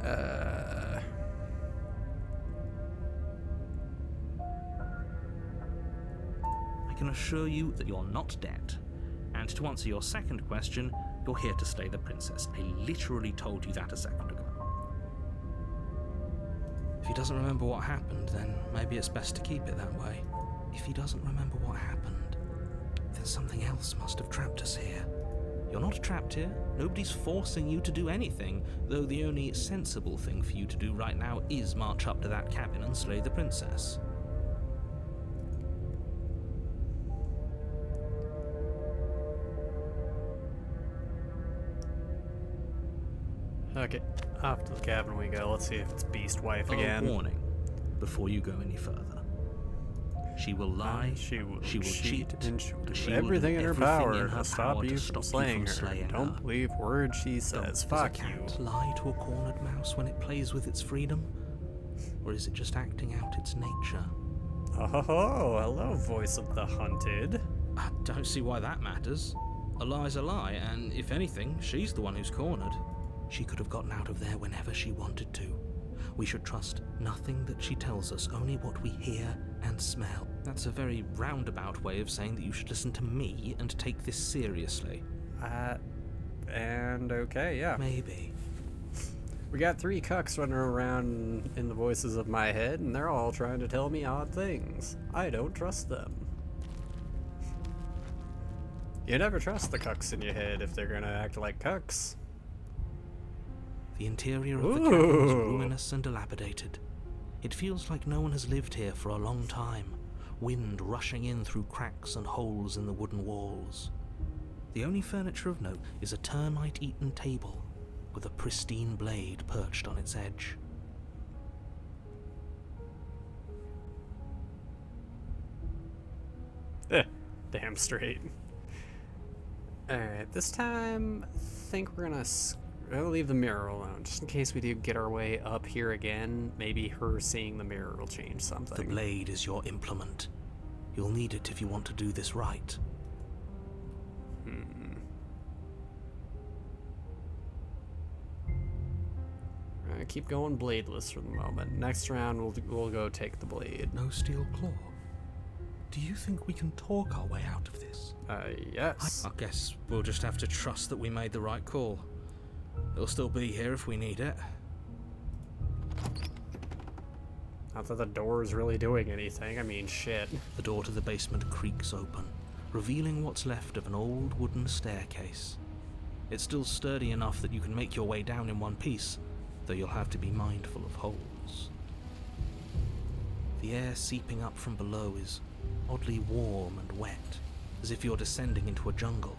I can assure you that you're not dead. And to answer your second question, you're here to slay the princess. I literally told you that a second ago. If he doesn't remember what happened, then maybe it's best to keep it that way. If he doesn't remember what happened, then something else must have trapped us here. You're not trapped here. Nobody's forcing you to do anything, though the only sensible thing for you to do right now is march up to that cabin and slay the princess. Okay, off to the cabin we go. Let's see if it's Beast Wife again. A warning, before you go any further. She will lie, She will cheat, and she will do she will everything do in her everything power in her to stop power you to from stop you slaying from her. slaying Don't her. believe words she says. Does a Fuck you. cat lie to a cornered mouse when it plays with its freedom? Or is it just acting out its nature? Oh, hello, voice of the hunted. I don't see why that matters. A lie's a lie, and if anything, she's the one who's cornered. She could have gotten out of there whenever she wanted to. We should trust nothing that she tells us, only what we hear and smell. That's a very roundabout way of saying that you should listen to me and take this seriously. And okay, yeah. Maybe. We got 3 cucks running around in the voices of my head, and they're all trying to tell me odd things. I don't trust them. You never trust the cucks in your head if they're gonna act like cucks. The interior of the cabin is Ooh. ruinous and dilapidated. It feels like no one has lived here for a long time, wind rushing in through cracks and holes in the wooden walls. The only furniture of note is a termite-eaten table with a pristine blade perched on its edge. Damn straight. Alright, this time, I think we're gonna leave the mirror alone, just in case we do get our way up here again. Maybe her seeing the mirror will change something. The blade is your implement. You'll need it if you want to do this right. Keep going bladeless for the moment. Next round, we'll go take the blade. No steel claw. Do you think we can talk our way out of this? Yes. I guess we'll just have to trust that we made the right call. It'll still be here if we need it. Not that the door is really doing anything. I mean, shit. The door to the basement creaks open, revealing what's left of an old wooden staircase. It's still sturdy enough that you can make your way down in one piece, though you'll have to be mindful of holes. The air seeping up from below is oddly warm and wet, as if you're descending into a jungle.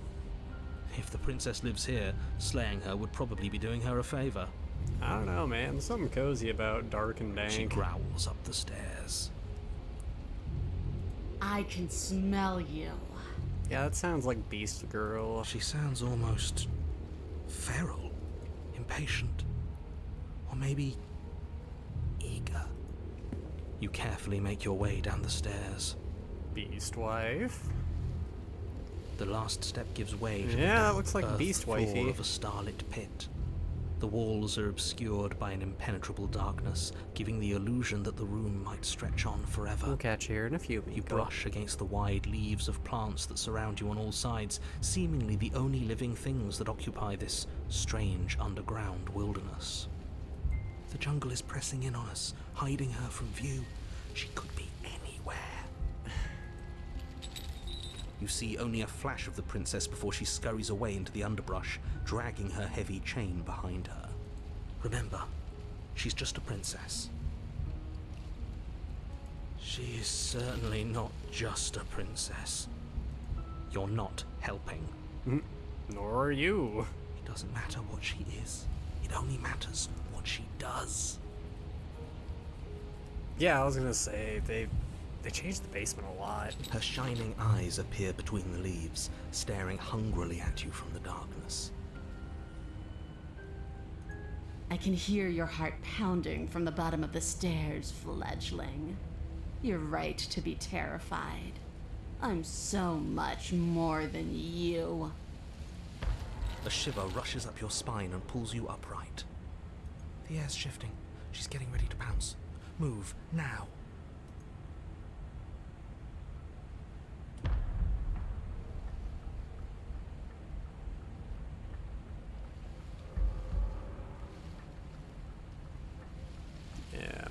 If the princess lives here, slaying her would probably be doing her a favor. I don't know, man. There's something cozy about dark and dank. She growls up the stairs. I can smell you. Yeah, that sounds like Beast Girl. She sounds almost feral, impatient, or maybe eager. You carefully make your way down the stairs. Beast Wife. The last step gives way to the Yeah, that damp looks like earth Beast floor Wifey. of a starlit pit. The walls are obscured by an impenetrable darkness, giving the illusion that the room might stretch on forever. We'll catch you here in a few. You brush against the wide leaves of plants that surround you on all sides, seemingly the only living things that occupy this strange underground wilderness. The jungle is pressing in on us, hiding her from view. She could be anywhere. You see only a flash of the princess before she scurries away into the underbrush, dragging her heavy chain behind her. Remember, she's just a princess. She is certainly not just a princess. You're not helping. Nor are you. It doesn't matter what she is. It only matters what she does. Yeah, I was gonna say, they changed the basement a lot. Her shining eyes appear between the leaves, staring hungrily at you from the darkness. I can hear your heart pounding from the bottom of the stairs, fledgling. You're right to be terrified. I'm so much more than you. A shiver rushes up your spine and pulls you upright. The air's shifting. She's getting ready to pounce. Move, now. Yeah.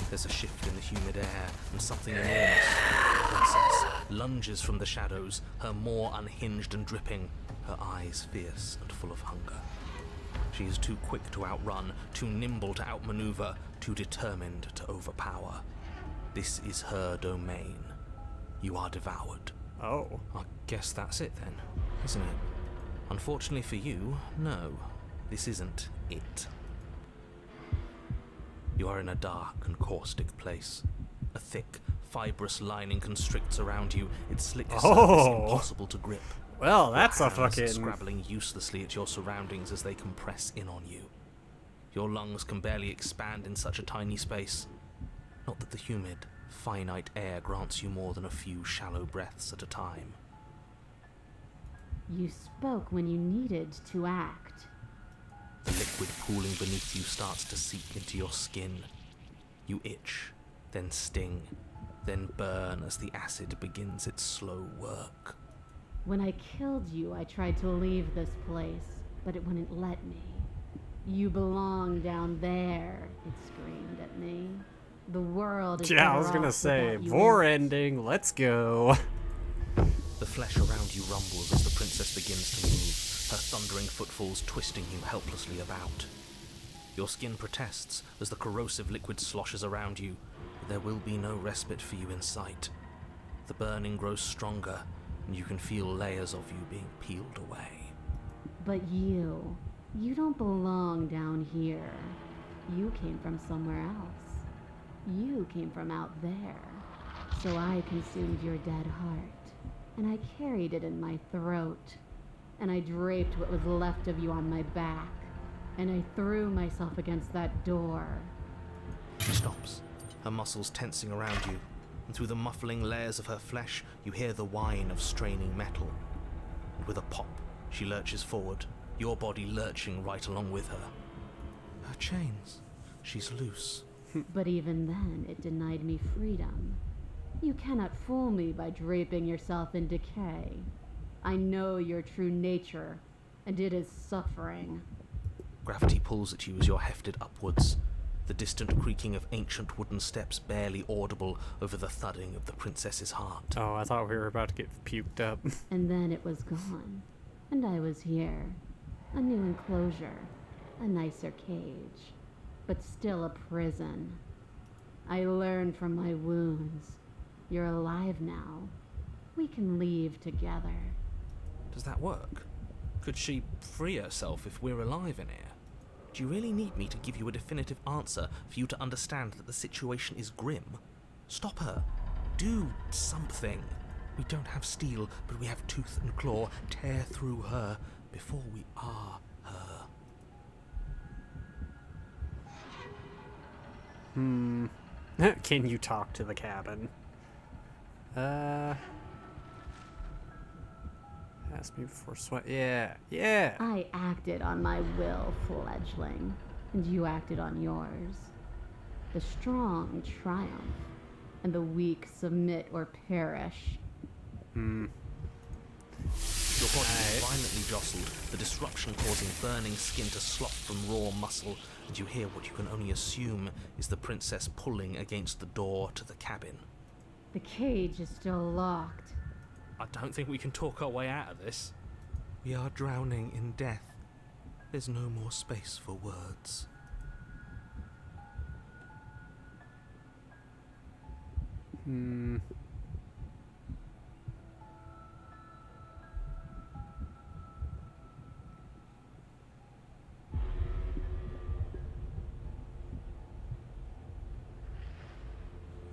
There's a shift in the humid air, and something enormous, the princess, lunges from the shadows, her maw unhinged and dripping, her eyes fierce and full of hunger. She is too quick to outrun, too nimble to outmaneuver, too determined to overpower. This is her domain. You are devoured. Oh. I guess that's it then, isn't it? Unfortunately for you, no, this isn't it. You are in a dark and caustic place. A thick, fibrous lining constricts around you, its slick surface impossible to grip. Well, that's Your a hands fucking... scrabbling uselessly at your surroundings as they compress in on you. Your lungs can barely expand in such a tiny space. Not that the humid, finite air grants you more than a few shallow breaths at a time. You spoke when you needed to act. The liquid pooling beneath you starts to seep into your skin. You itch, then sting, then burn as the acid begins its slow work. When I killed you, I tried to leave this place, but it wouldn't let me. You belong down there, it screamed at me. The world is Yeah, I was better gonna off say, without you vor in it. ending, let's go. The flesh around you rumbles as the princess begins to move, her thundering footfalls twisting you helplessly about. Your skin protests as the corrosive liquid sloshes around you, but there will be no respite for you in sight. The burning grows stronger, and you can feel layers of you being peeled away. But you don't belong down here. You came from somewhere else. You came from out there. So I consumed your dead heart, and I carried it in my throat, and I draped what was left of you on my back, and I threw myself against that door. She stops, her muscles tensing around you, and through the muffling layers of her flesh, you hear the whine of straining metal. And with a pop, she lurches forward, your body lurching right along with her. Her chains. She's loose. But even then, it denied me freedom. You cannot fool me by draping yourself in decay. I know your true nature, and it is suffering. Gravity pulls at you as you're hefted upwards, the distant creaking of ancient wooden steps barely audible over the thudding of the princess's heart. Oh, I thought we were about to get puked up. And then it was gone, and I was here. A new enclosure, a nicer cage, but still a prison. I learned from my wounds. You're alive now. We can leave together. Does that work? Could she free herself if we're alive in here? Do you really need me to give you a definitive answer for you to understand that the situation is grim? Stop her. Do something. We don't have steel, but we have tooth and claw. Tear through her before we are her. Can you talk to the cabin? Ask me before sweat. Yeah. I acted on my will, fledgling, and you acted on yours. The strong triumph, and the weak submit or perish. Your body is violently jostled, the disruption causing burning skin to slough from raw muscle, and you hear what you can only assume is the princess pulling against the door to the cabin. The cage is still locked. I don't think we can talk our way out of this. We are drowning in death. There's no more space for words.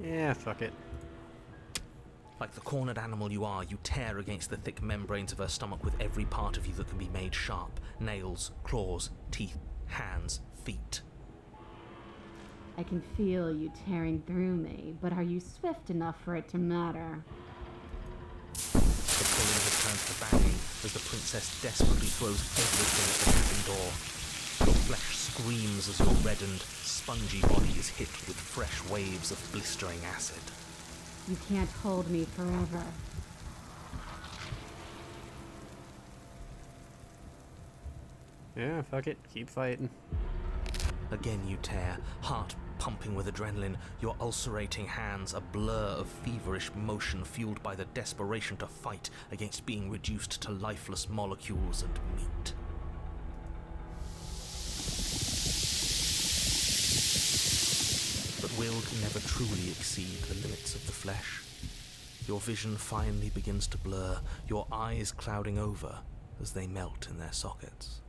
Yeah, fuck it. Like the cornered animal you are, you tear against the thick membranes of her stomach with every part of you that can be made sharp. Nails, claws, teeth, hands, feet. I can feel you tearing through me, but are you swift enough for it to matter? The pulling has turned to banging as the princess desperately throws everything at the cabin door. Your flesh screams as your reddened, spongy body is hit with fresh waves of blistering acid. You can't hold me forever. Yeah, fuck it. Keep fighting. Again you tear, heart pumping with adrenaline, your ulcerating hands a blur of feverish motion fueled by the desperation to fight against being reduced to lifeless molecules and meat. But will can never truly exceed the limits of the flesh. Your vision finally begins to blur, your eyes clouding over as they melt in their sockets.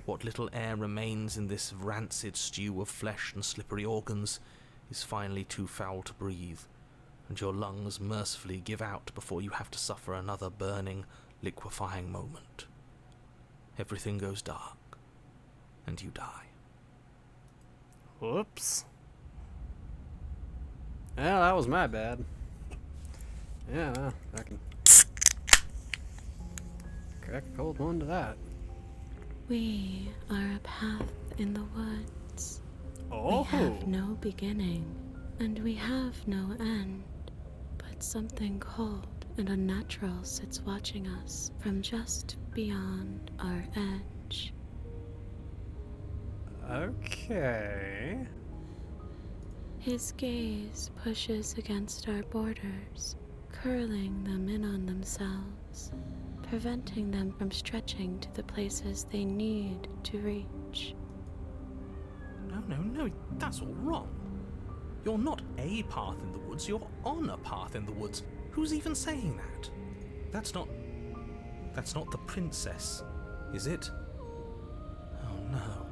What little air remains in this rancid stew of flesh and slippery organs is finally too foul to breathe, and your lungs mercifully give out before you have to suffer another burning, liquefying moment. Everything goes dark, and you die. Whoops. Yeah, that was my bad. Yeah, well, I can crack a cold one to that. We are a path in the woods. Oh! We have no beginning, and we have no end. But something cold and unnatural sits watching us from just beyond our edge. Okay. His gaze pushes against our borders, curling them in on themselves, preventing them from stretching to the places they need to reach. No, that's all wrong. You're not a path in the woods, you're on a path in the woods. Who's even saying that? That's not the princess, is it? Oh no.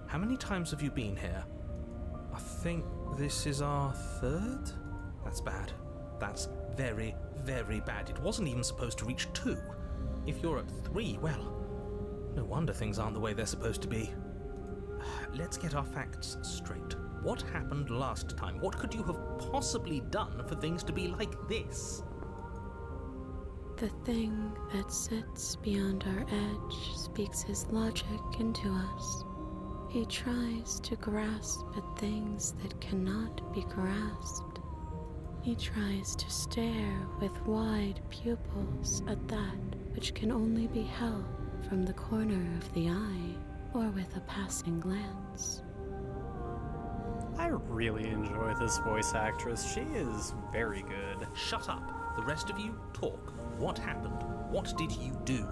How many times have you been here? I think this is our third? That's bad. That's very, very bad. It wasn't even supposed to reach 2. If you're at 3, well, no wonder things aren't the way they're supposed to be. Let's get our facts straight. What happened last time? What could you have possibly done for things to be like this? The thing that sits beyond our edge speaks his logic into us. He tries to grasp at things that cannot be grasped. He tries to stare with wide pupils at that which can only be held from the corner of the eye or with a passing glance. I really enjoy this voice actress. She is very good. Shut up. The rest of you, talk. What happened? What did you do?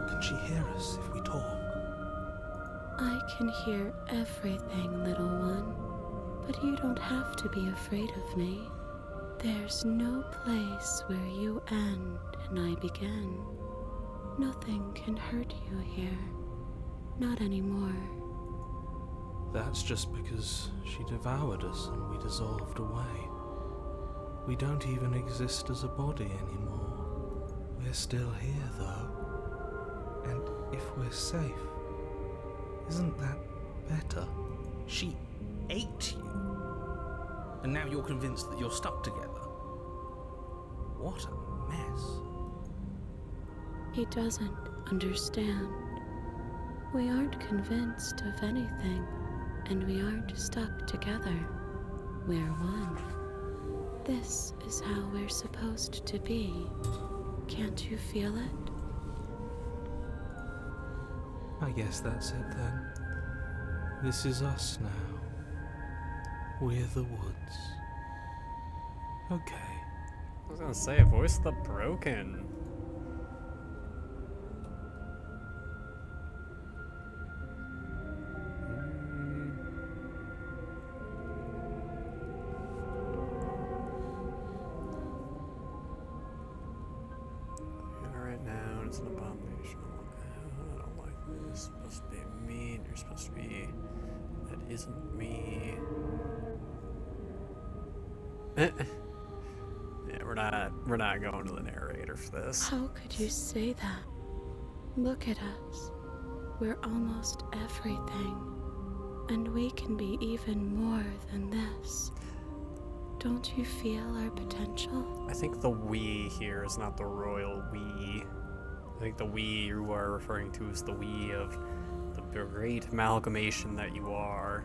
Can she hear us if we talk? I can hear everything, little one, but you don't have to be afraid of me. There's no place where you end and I begin. Nothing can hurt you here. Not anymore. That's just because she devoured us and we dissolved away. We don't even exist as a body anymore. We're still here, though. And if we're safe, isn't that better? She ate you. And now you're convinced that you're stuck together. What a mess. He doesn't understand. We aren't convinced of anything, and we aren't stuck together. We're one. This is how we're supposed to be. Can't you feel it? I guess that's it then. This is us now. We're the woods. Okay. I was gonna say, voice the broken. Yeah, right now it's an abomination. I don't like this. It's supposed to be me, and you're supposed to be. That isn't me. Yeah, we're not going to the narrator for this. How could you say that? Look at us. We're almost everything. And we can be even more than this. Don't you feel our potential? I think the we here is not the royal we. I think the we you are referring to is the we of the great amalgamation that you are.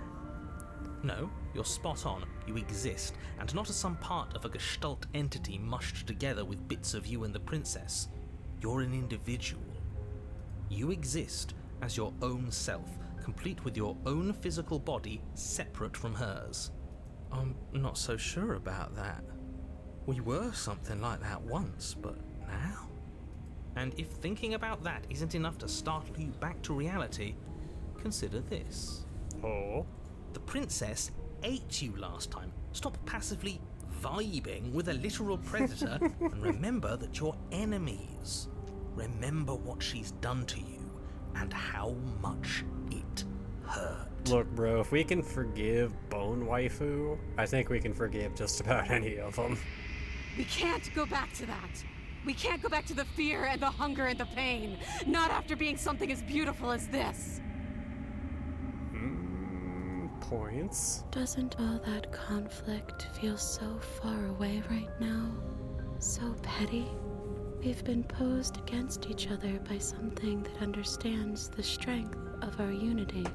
No, you're spot on. You exist, and not as some part of a gestalt entity mushed together with bits of you and the princess. You're an individual. You exist as your own self, complete with your own physical body, separate from hers. I'm not so sure about that. We were something like that once, but now? And if thinking about that isn't enough to startle you back to reality, consider this. Oh. The princess ate you last time. Stop passively vibing with a literal predator and remember that you're enemies. Remember what she's done to you and how much it hurt. Look, bro, if we can forgive Bone Waifu, I think we can forgive just about any of them. We can't go back to that. We can't go back to the fear and the hunger and the pain. Not after being something as beautiful as this. Points. Doesn't all that conflict feel so far away right now? So petty? We've been posed against each other by something that understands the strength of our unity.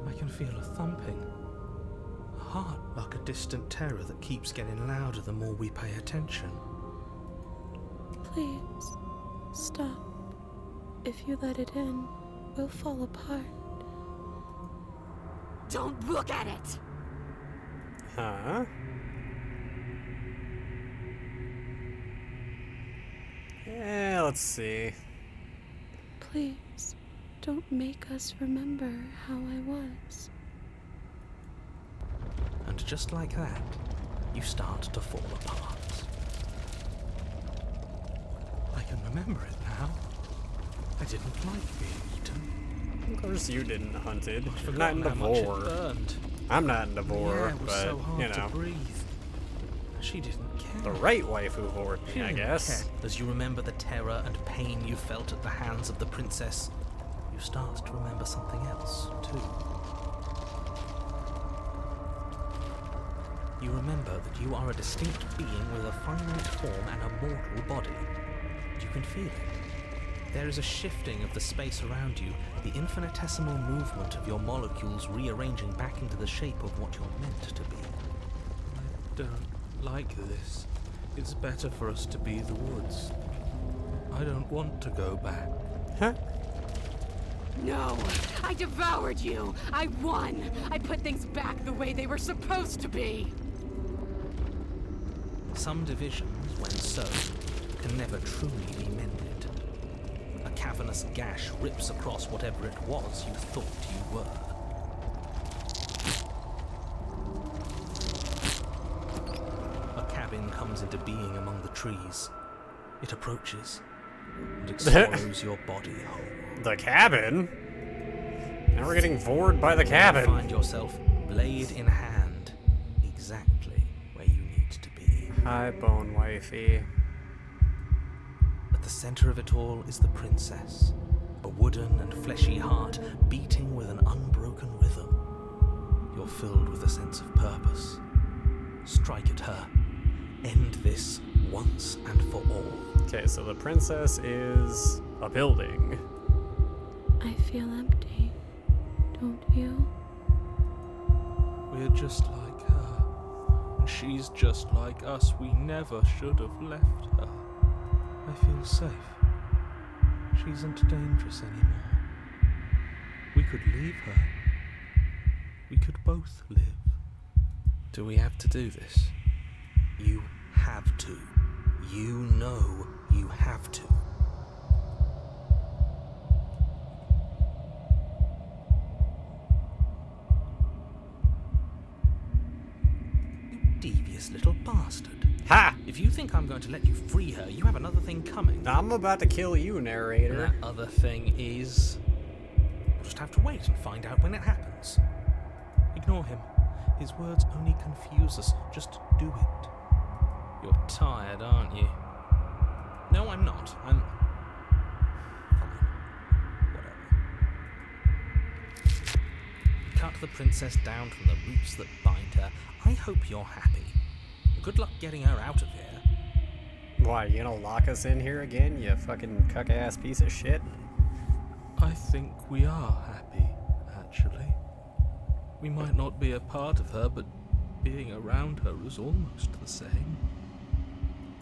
I can feel a thumping. A heart like a distant terror that keeps getting louder the more we pay attention. Please, stop. If you let it in, we'll fall apart. Don't look at it! Huh? Yeah, let's see. Please, don't make us remember how I was. And just like that, you start to fall apart. I can remember it now. I didn't like being eaten. Of course you didn't hunted. I'd You're not forgotten into how much it vor. burned. I'm not into Yeah, vor, it was but so hard you to know, breathe. She didn't care. the right waifu vored She me, I didn't guess. care. As you remember the terror and pain you felt at the hands of the princess, you start to remember something else, too. You remember that you are a distinct being with a finite form and a mortal body. You can feel it. There is a shifting of the space around you, the infinitesimal movement of your molecules rearranging back into the shape of what you're meant to be. I don't like this. It's better for us to be the woods. I don't want to go back. Huh? No! I devoured you! I won! I put things back the way they were supposed to be! Some divisions, when sown, can never truly be mended. A cavernous gash rips across whatever it was you thought you were. A cabin comes into being among the trees. It approaches, and it swallows your body whole. The cabin? Now we're getting vored by the You cabin. find yourself, blade in hand, exactly where you need to be. Hi, Bone Wifey. At the center of it all is the princess, a wooden and fleshy heart beating with an unbroken rhythm. You're filled with a sense of purpose. Strike at her. End this once and for all. Okay, so the princess is a building. I feel empty, don't you? We're just like her, and she's just like us. We never should have left her. I feel safe. She isn't dangerous anymore. We could leave her. We could both live. Do we have to do this? You have to. You know you have to. You devious little bastard. Ha! If you think I'm going to let you free her, you have another thing coming. I'm about to kill you, And narrator. that other thing is... We'll just have to wait and find out when it happens. Ignore him. His words only confuse us. Just do it. You're tired, aren't you? No, I'm not. I'm... Fine. Whatever. Cut the princess down from the roots that bind her. I hope you're happy. Good luck getting her out of here. Why, you gonna lock us in here again, you fucking cuck-ass piece of shit? I think we are happy, actually. We might not be a part of her, but being around her is almost the same.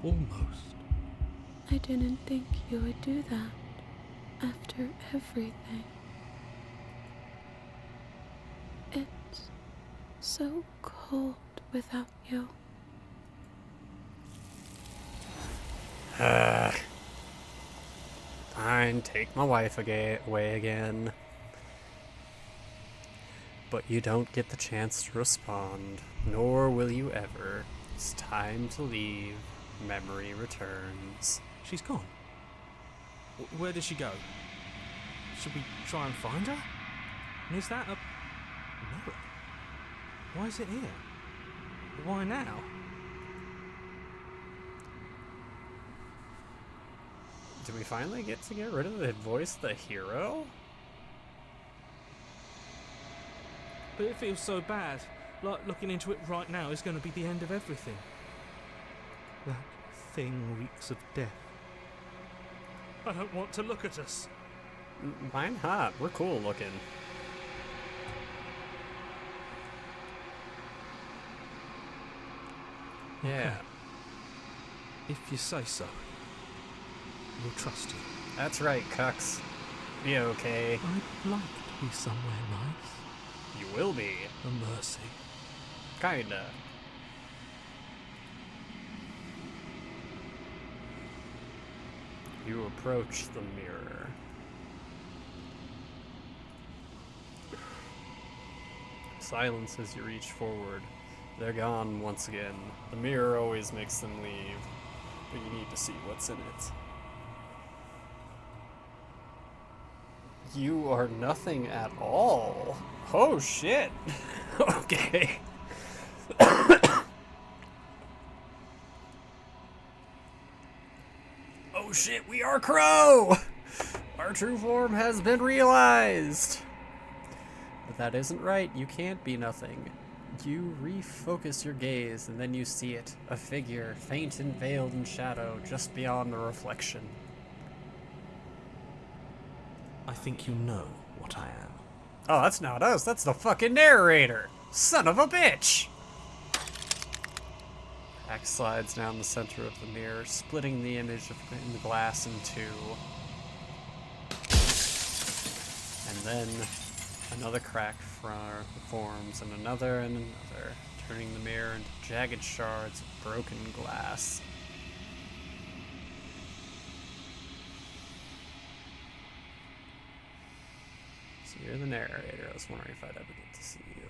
Almost. I didn't think you would do that after everything. It's so cold without you. Fine, take my wife away again. But you don't get the chance to respond, nor will you ever. It's time to leave. Memory returns. She's gone. Where did she go? Should we try and find her? And is that a mirror? Why is it here? Why now? Do we finally get to get rid of the voice of the hero? But it feels so bad. Like looking into it right now is going to be the end of everything. That thing reeks of death. I don't want to look at us. Why not? We're cool looking. Yeah, If you say so. We'll trust you. that's right, cucks. Be okay. I'd like to be somewhere nice. You will be. A mercy. Kinda. You approach the mirror. Silence as you reach forward. They're gone once again. The mirror always makes them leave, but you need to see what's in it. You are nothing at all. Oh shit. Okay. Oh shit, we are Crow! Our true form has been realized! But that isn't right, you can't be nothing. You refocus your gaze, and then you see it. A figure, faint and veiled in shadow, just beyond the reflection. I think you know what I am. Oh, that's not us, that's the fucking narrator! Son of a bitch! Axe slides down the center of the mirror, splitting the image in the glass in two. And then another crack forms, and another, turning the mirror into jagged shards of broken glass. So you're the narrator. I was wondering if I'd ever get to see you.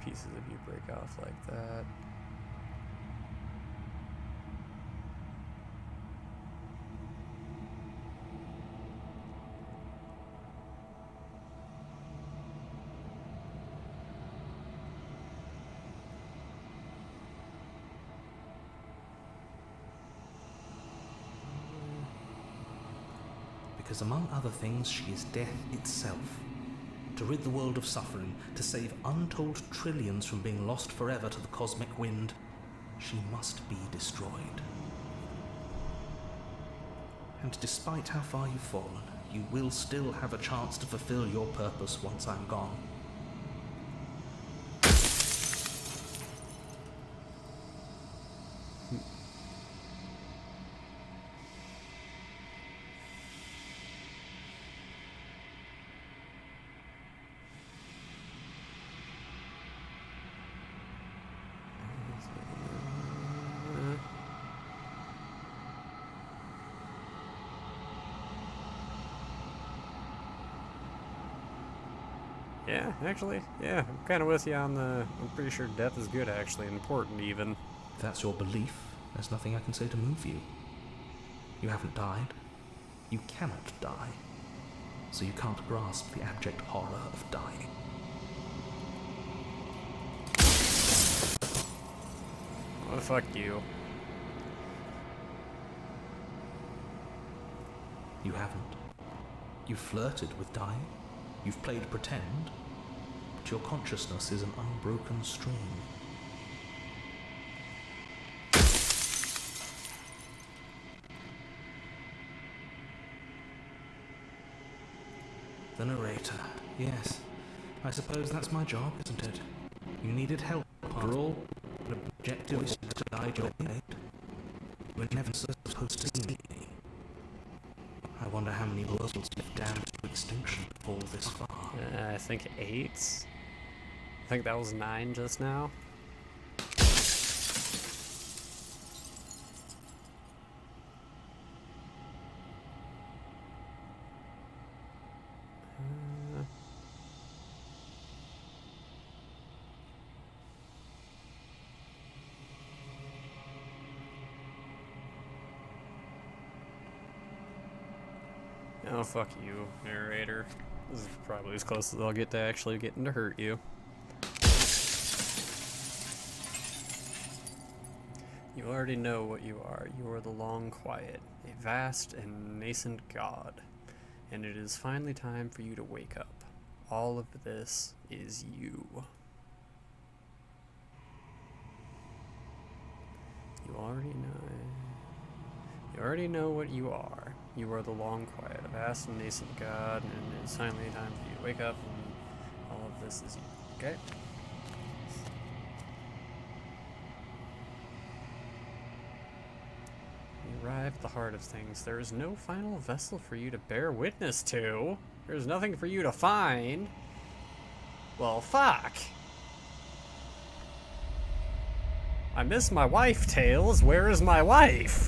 Pieces of you break off like that. Because among other things, she is death itself. To rid the world of suffering, to save untold trillions from being lost forever to the cosmic wind, she must be destroyed. And despite how far you've fallen, you will still have a chance to fulfill your purpose once I'm gone. Yeah, actually, yeah, I'm kind of with you on the. I'm pretty sure death is good, actually, important even. If that's your belief, there's nothing I can say to move you. You haven't died. You cannot die. So you can't grasp the abject horror of dying. Oh, fuck you. You haven't. You've flirted with dying. You've played pretend. But your consciousness is an unbroken stream. The narrator. Yes. I suppose that's my job, isn't it? You needed help, after all. An objective voice to guide your fate. You were never supposed to see me. I wonder how many worlds have damned to extinction to fall this far. I think 8. I think that was 9 just now. Oh, fuck you, narrator. This is probably as close as I'll get to actually getting to hurt you. You already know what you are. You are the Long Quiet, a vast and nascent god. And it is finally time for you to wake up. All of this is you. You already know what you are. You are the Long Quiet, a vast and nascent god, and it is finally time for you to wake up, and all of this is you. Okay? You arrive at the heart of things. There is no final vessel for you to bear witness to. There's nothing for you to find. Well, fuck. I miss my wife, Tails. Where is my wife?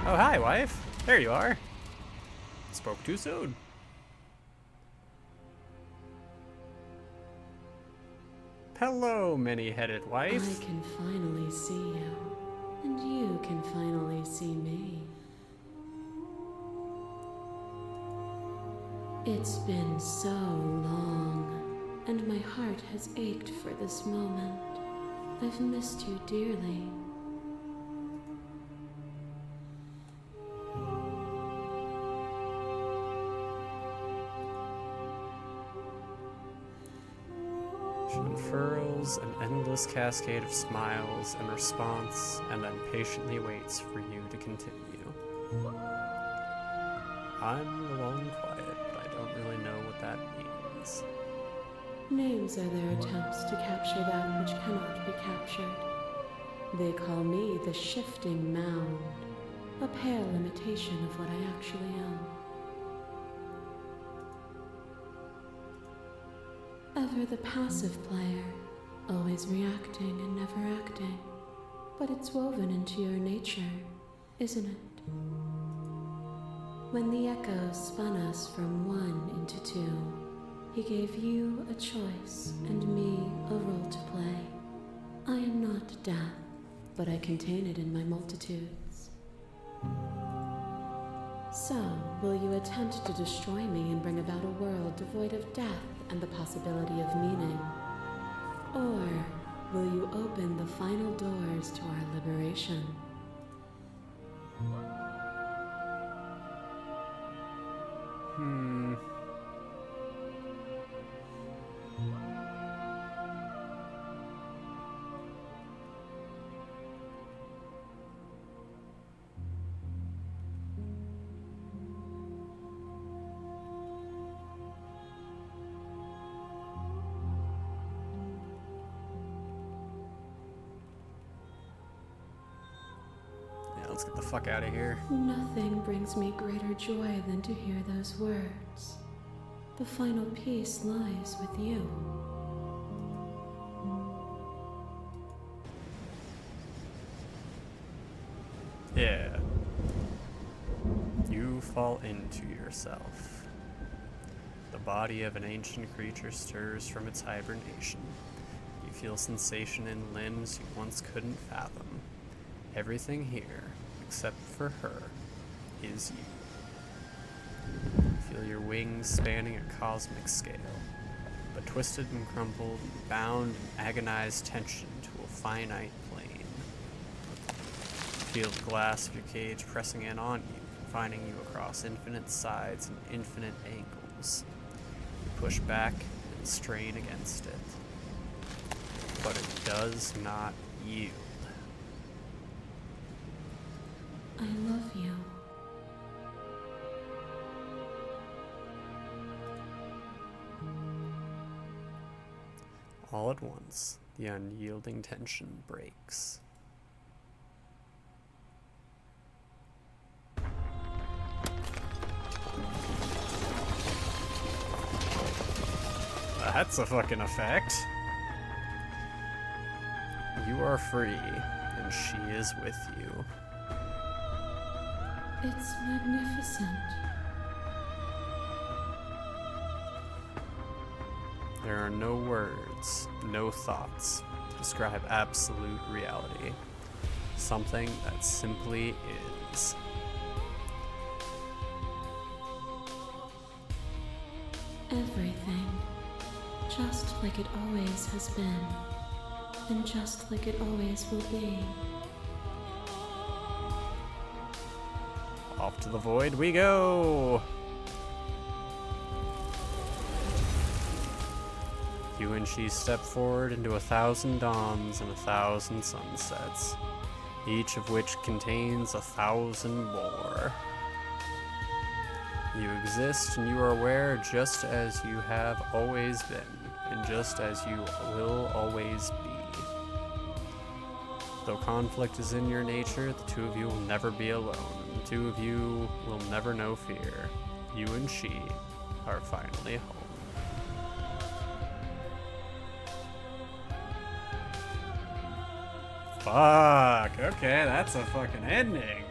Oh, hi, wife. There you are. Spoke too soon. Hello, many-headed wife. I can finally see you, and you can finally see me. It's been so long, and my heart has ached for this moment. I've missed you dearly. She unfurls an endless cascade of smiles in response, and then patiently waits for you to continue. I'm the Long Quiet, but I don't really know what that means. Names are their attempts to capture that which cannot be captured. They call me the Shifting Mound, a pale imitation of what I actually am. Ever the passive player, always reacting and never acting. But it's woven into your nature, isn't it? When the echo spun us from 1 into 2, he gave you a choice and me a role to play. I am not death, but I contain it in my multitudes. So, will you attempt to destroy me and bring about a world devoid of death and the possibility of meaning? Or will you open the final doors to our liberation? Let's get the fuck out of here. Nothing brings me greater joy than to hear those words. The final piece lies with you. Yeah. You fall into yourself. The body of an ancient creature stirs from its hibernation. You feel sensation in limbs you once couldn't fathom. Everything here, except for her, is you. Feel your wings spanning a cosmic scale, but twisted and crumpled and bound in agonized tension to a finite plane. Feel the glass of your cage pressing in on you, confining you across infinite sides and infinite angles. You push back and strain against it, but it does not yield. I love you. All at once, the unyielding tension breaks. That's a fucking effect. You are free, and she is with you. It's magnificent. There are no words, no thoughts to describe absolute reality. Something that simply is. Everything. Just like it always has been. And just like it always will be. Off to the void we go! You and she step forward into 1,000 dawns and 1,000 sunsets, each of which contains 1,000 more. You exist and you are aware just as you have always been, and just as you will always be. Though conflict is in your nature, the two of you will never be alone. The two of you will never know fear. You and she are finally home. Fuck, okay, that's a fucking ending.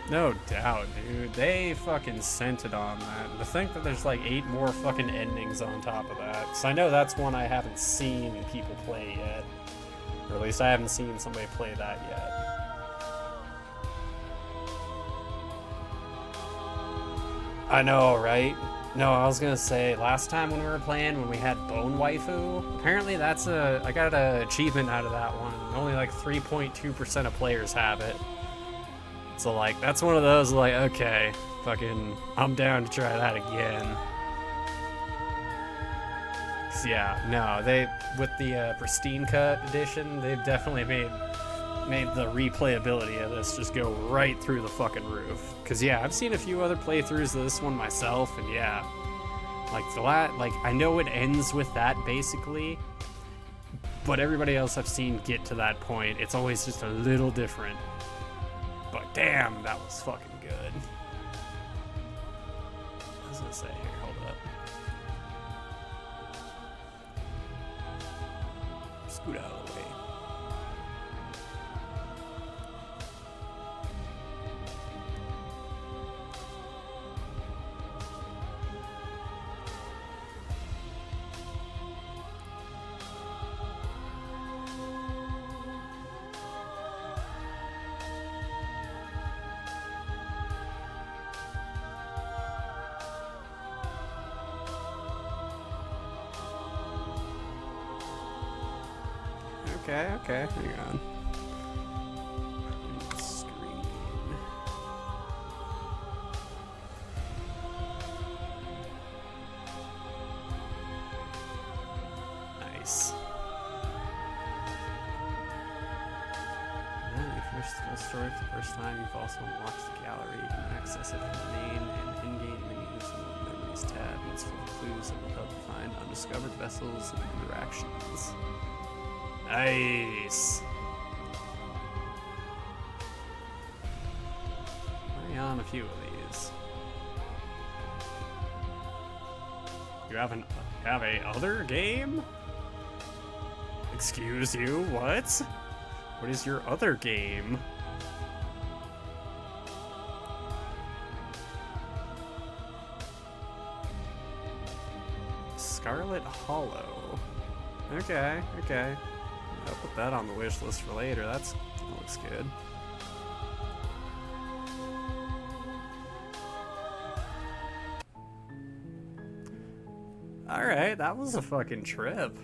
No doubt, dude. They fucking sent it on that. And to think that there's like 8 more fucking endings on top of that. Because I know that's one I haven't seen people play yet. Or at least I haven't seen somebody play that yet. I know, right? No, I was gonna say, last time when we were playing, when we had Bone Waifu, apparently I got an achievement out of that one. Only like 3.2% of players have it. So like, that's one of those like, okay, fucking, I'm down to try that again. 'Cause yeah, no, with the Pristine Cut edition, they've definitely made the replayability of this just go right through the fucking roof. 'Cause yeah, I've seen a few other playthroughs of this one myself, and yeah, like I know it ends with that basically, but everybody else I've seen get to that point, it's always just a little different. But damn, that was fucking good. I was gonna say, here, hold up. Scoot out of the way. Okay, hang on. Screen. Nice. Now you finish the full story for the first time. You've also unlocked the gallery. You can access it from the main and in-game menus in the Memories tab. It's full of clues that will help you find undiscovered vessels and interactions. Nice. Bring on a few of these. You have a other game? Excuse you, what? What is your other game? Scarlet Hollow. Okay, okay. I'll put that on the wish list for later. That looks good. Alright, that was a fucking trip.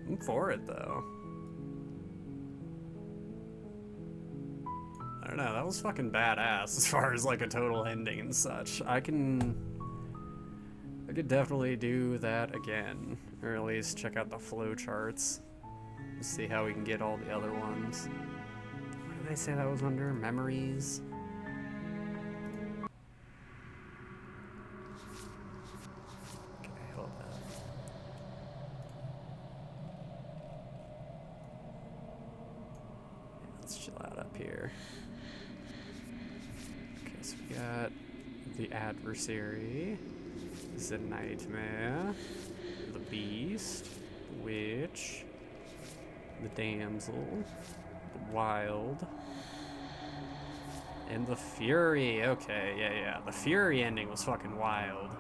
I'm for it though. I don't know, that was fucking badass as far as like a total ending and such. I could definitely do that again, or at least check out the flow charts. See how we can get all the other ones. What did I say that was under? Memories? Okay, hold on. Yeah, let's chill out up here. Okay, so we got the adversary. The nightmare, the beast, the witch, the damsel, the wild, and the fury. Okay, yeah. The fury ending was fucking wild.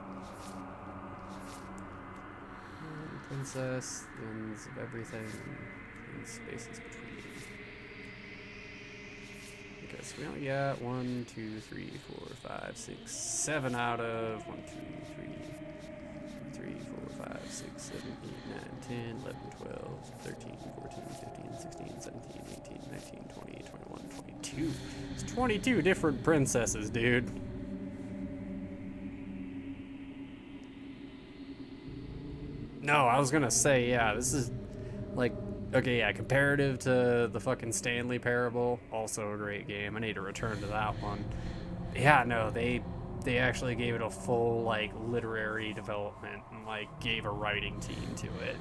Princess, ends of everything, and spaces between. Okay, so we only got 1, 2, 3, 4, 5, 6, 7 out of 1, 2, 3, 4, 5, 6, 7, 8, 9, 10, 11, 12, 13, 14, 15, 16, 17, 18, 19, 20, 21, 22. It's 22 different princesses, dude. No, I was gonna say, yeah, this is like, okay, yeah, comparative to the fucking Stanley Parable, also a great game. I need to return to that one. Yeah, no, they actually gave it a full, like, literary development and, like, gave a writing team to it.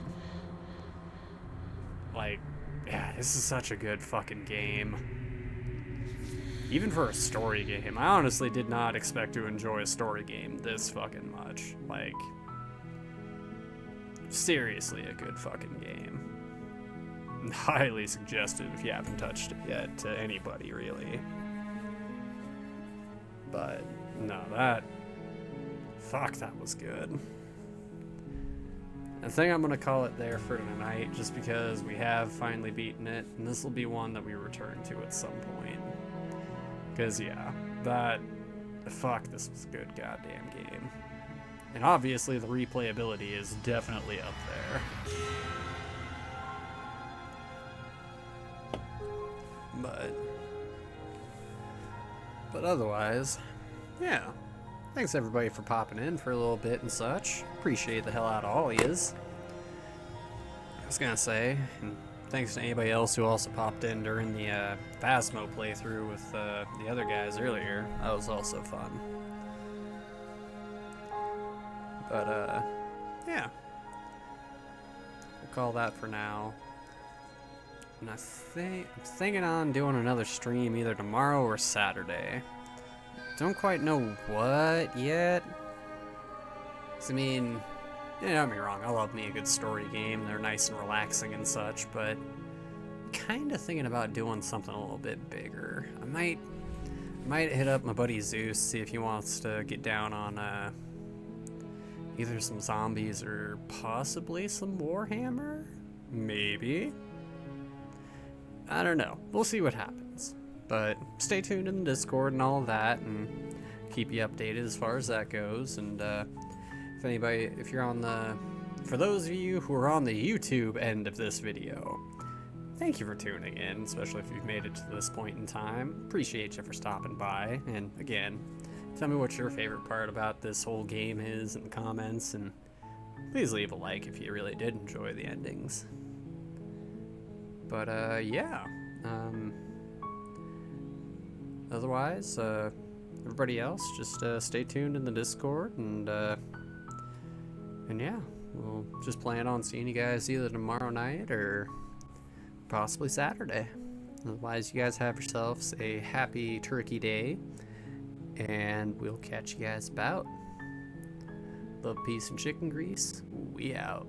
Like, yeah, this is such a good fucking game. Even for a story game, I honestly did not expect to enjoy a story game this fucking much. Like, seriously a good fucking game. Highly suggested if you haven't touched it yet to anybody, really. But no, fuck, that was good. I think I'm gonna call it there for tonight, just because we have finally beaten it, and this will be one that we return to at some point. Because yeah, fuck, this was a good goddamn game. And obviously the replayability is definitely up there. But otherwise, yeah. Thanks everybody for popping in for a little bit and such. Appreciate the hell out of all yous. I was gonna say, and thanks to anybody else who also popped in during the Phasmo playthrough with the other guys earlier. That was also fun. But yeah. We'll call that for now. And I'm thinking on doing another stream either tomorrow or Saturday. Don't quite know what yet. 'Cause I mean, don't get me wrong, I love me a good story game. They're nice and relaxing and such, but kind of thinking about doing something a little bit bigger. I might hit up my buddy Zeus, see if he wants to get down on either some zombies or possibly some Warhammer? Maybe. I don't know. We'll see what happens. But stay tuned in the Discord and all of that, and keep you updated as far as that goes. And if you're on for those of you who are on the YouTube end of this video, thank you for tuning in, especially if you've made it to this point in time. Appreciate you for stopping by. And again, tell me what your favorite part about this whole game is in the comments, and please leave a like if you really did enjoy the endings. But yeah. Otherwise, everybody else, just stay tuned in the Discord, and yeah, we'll just plan on seeing you guys either tomorrow night or possibly Saturday. Otherwise, you guys have yourselves a happy Turkey Day, and we'll catch you guys about. Love, peace, and chicken grease. We out.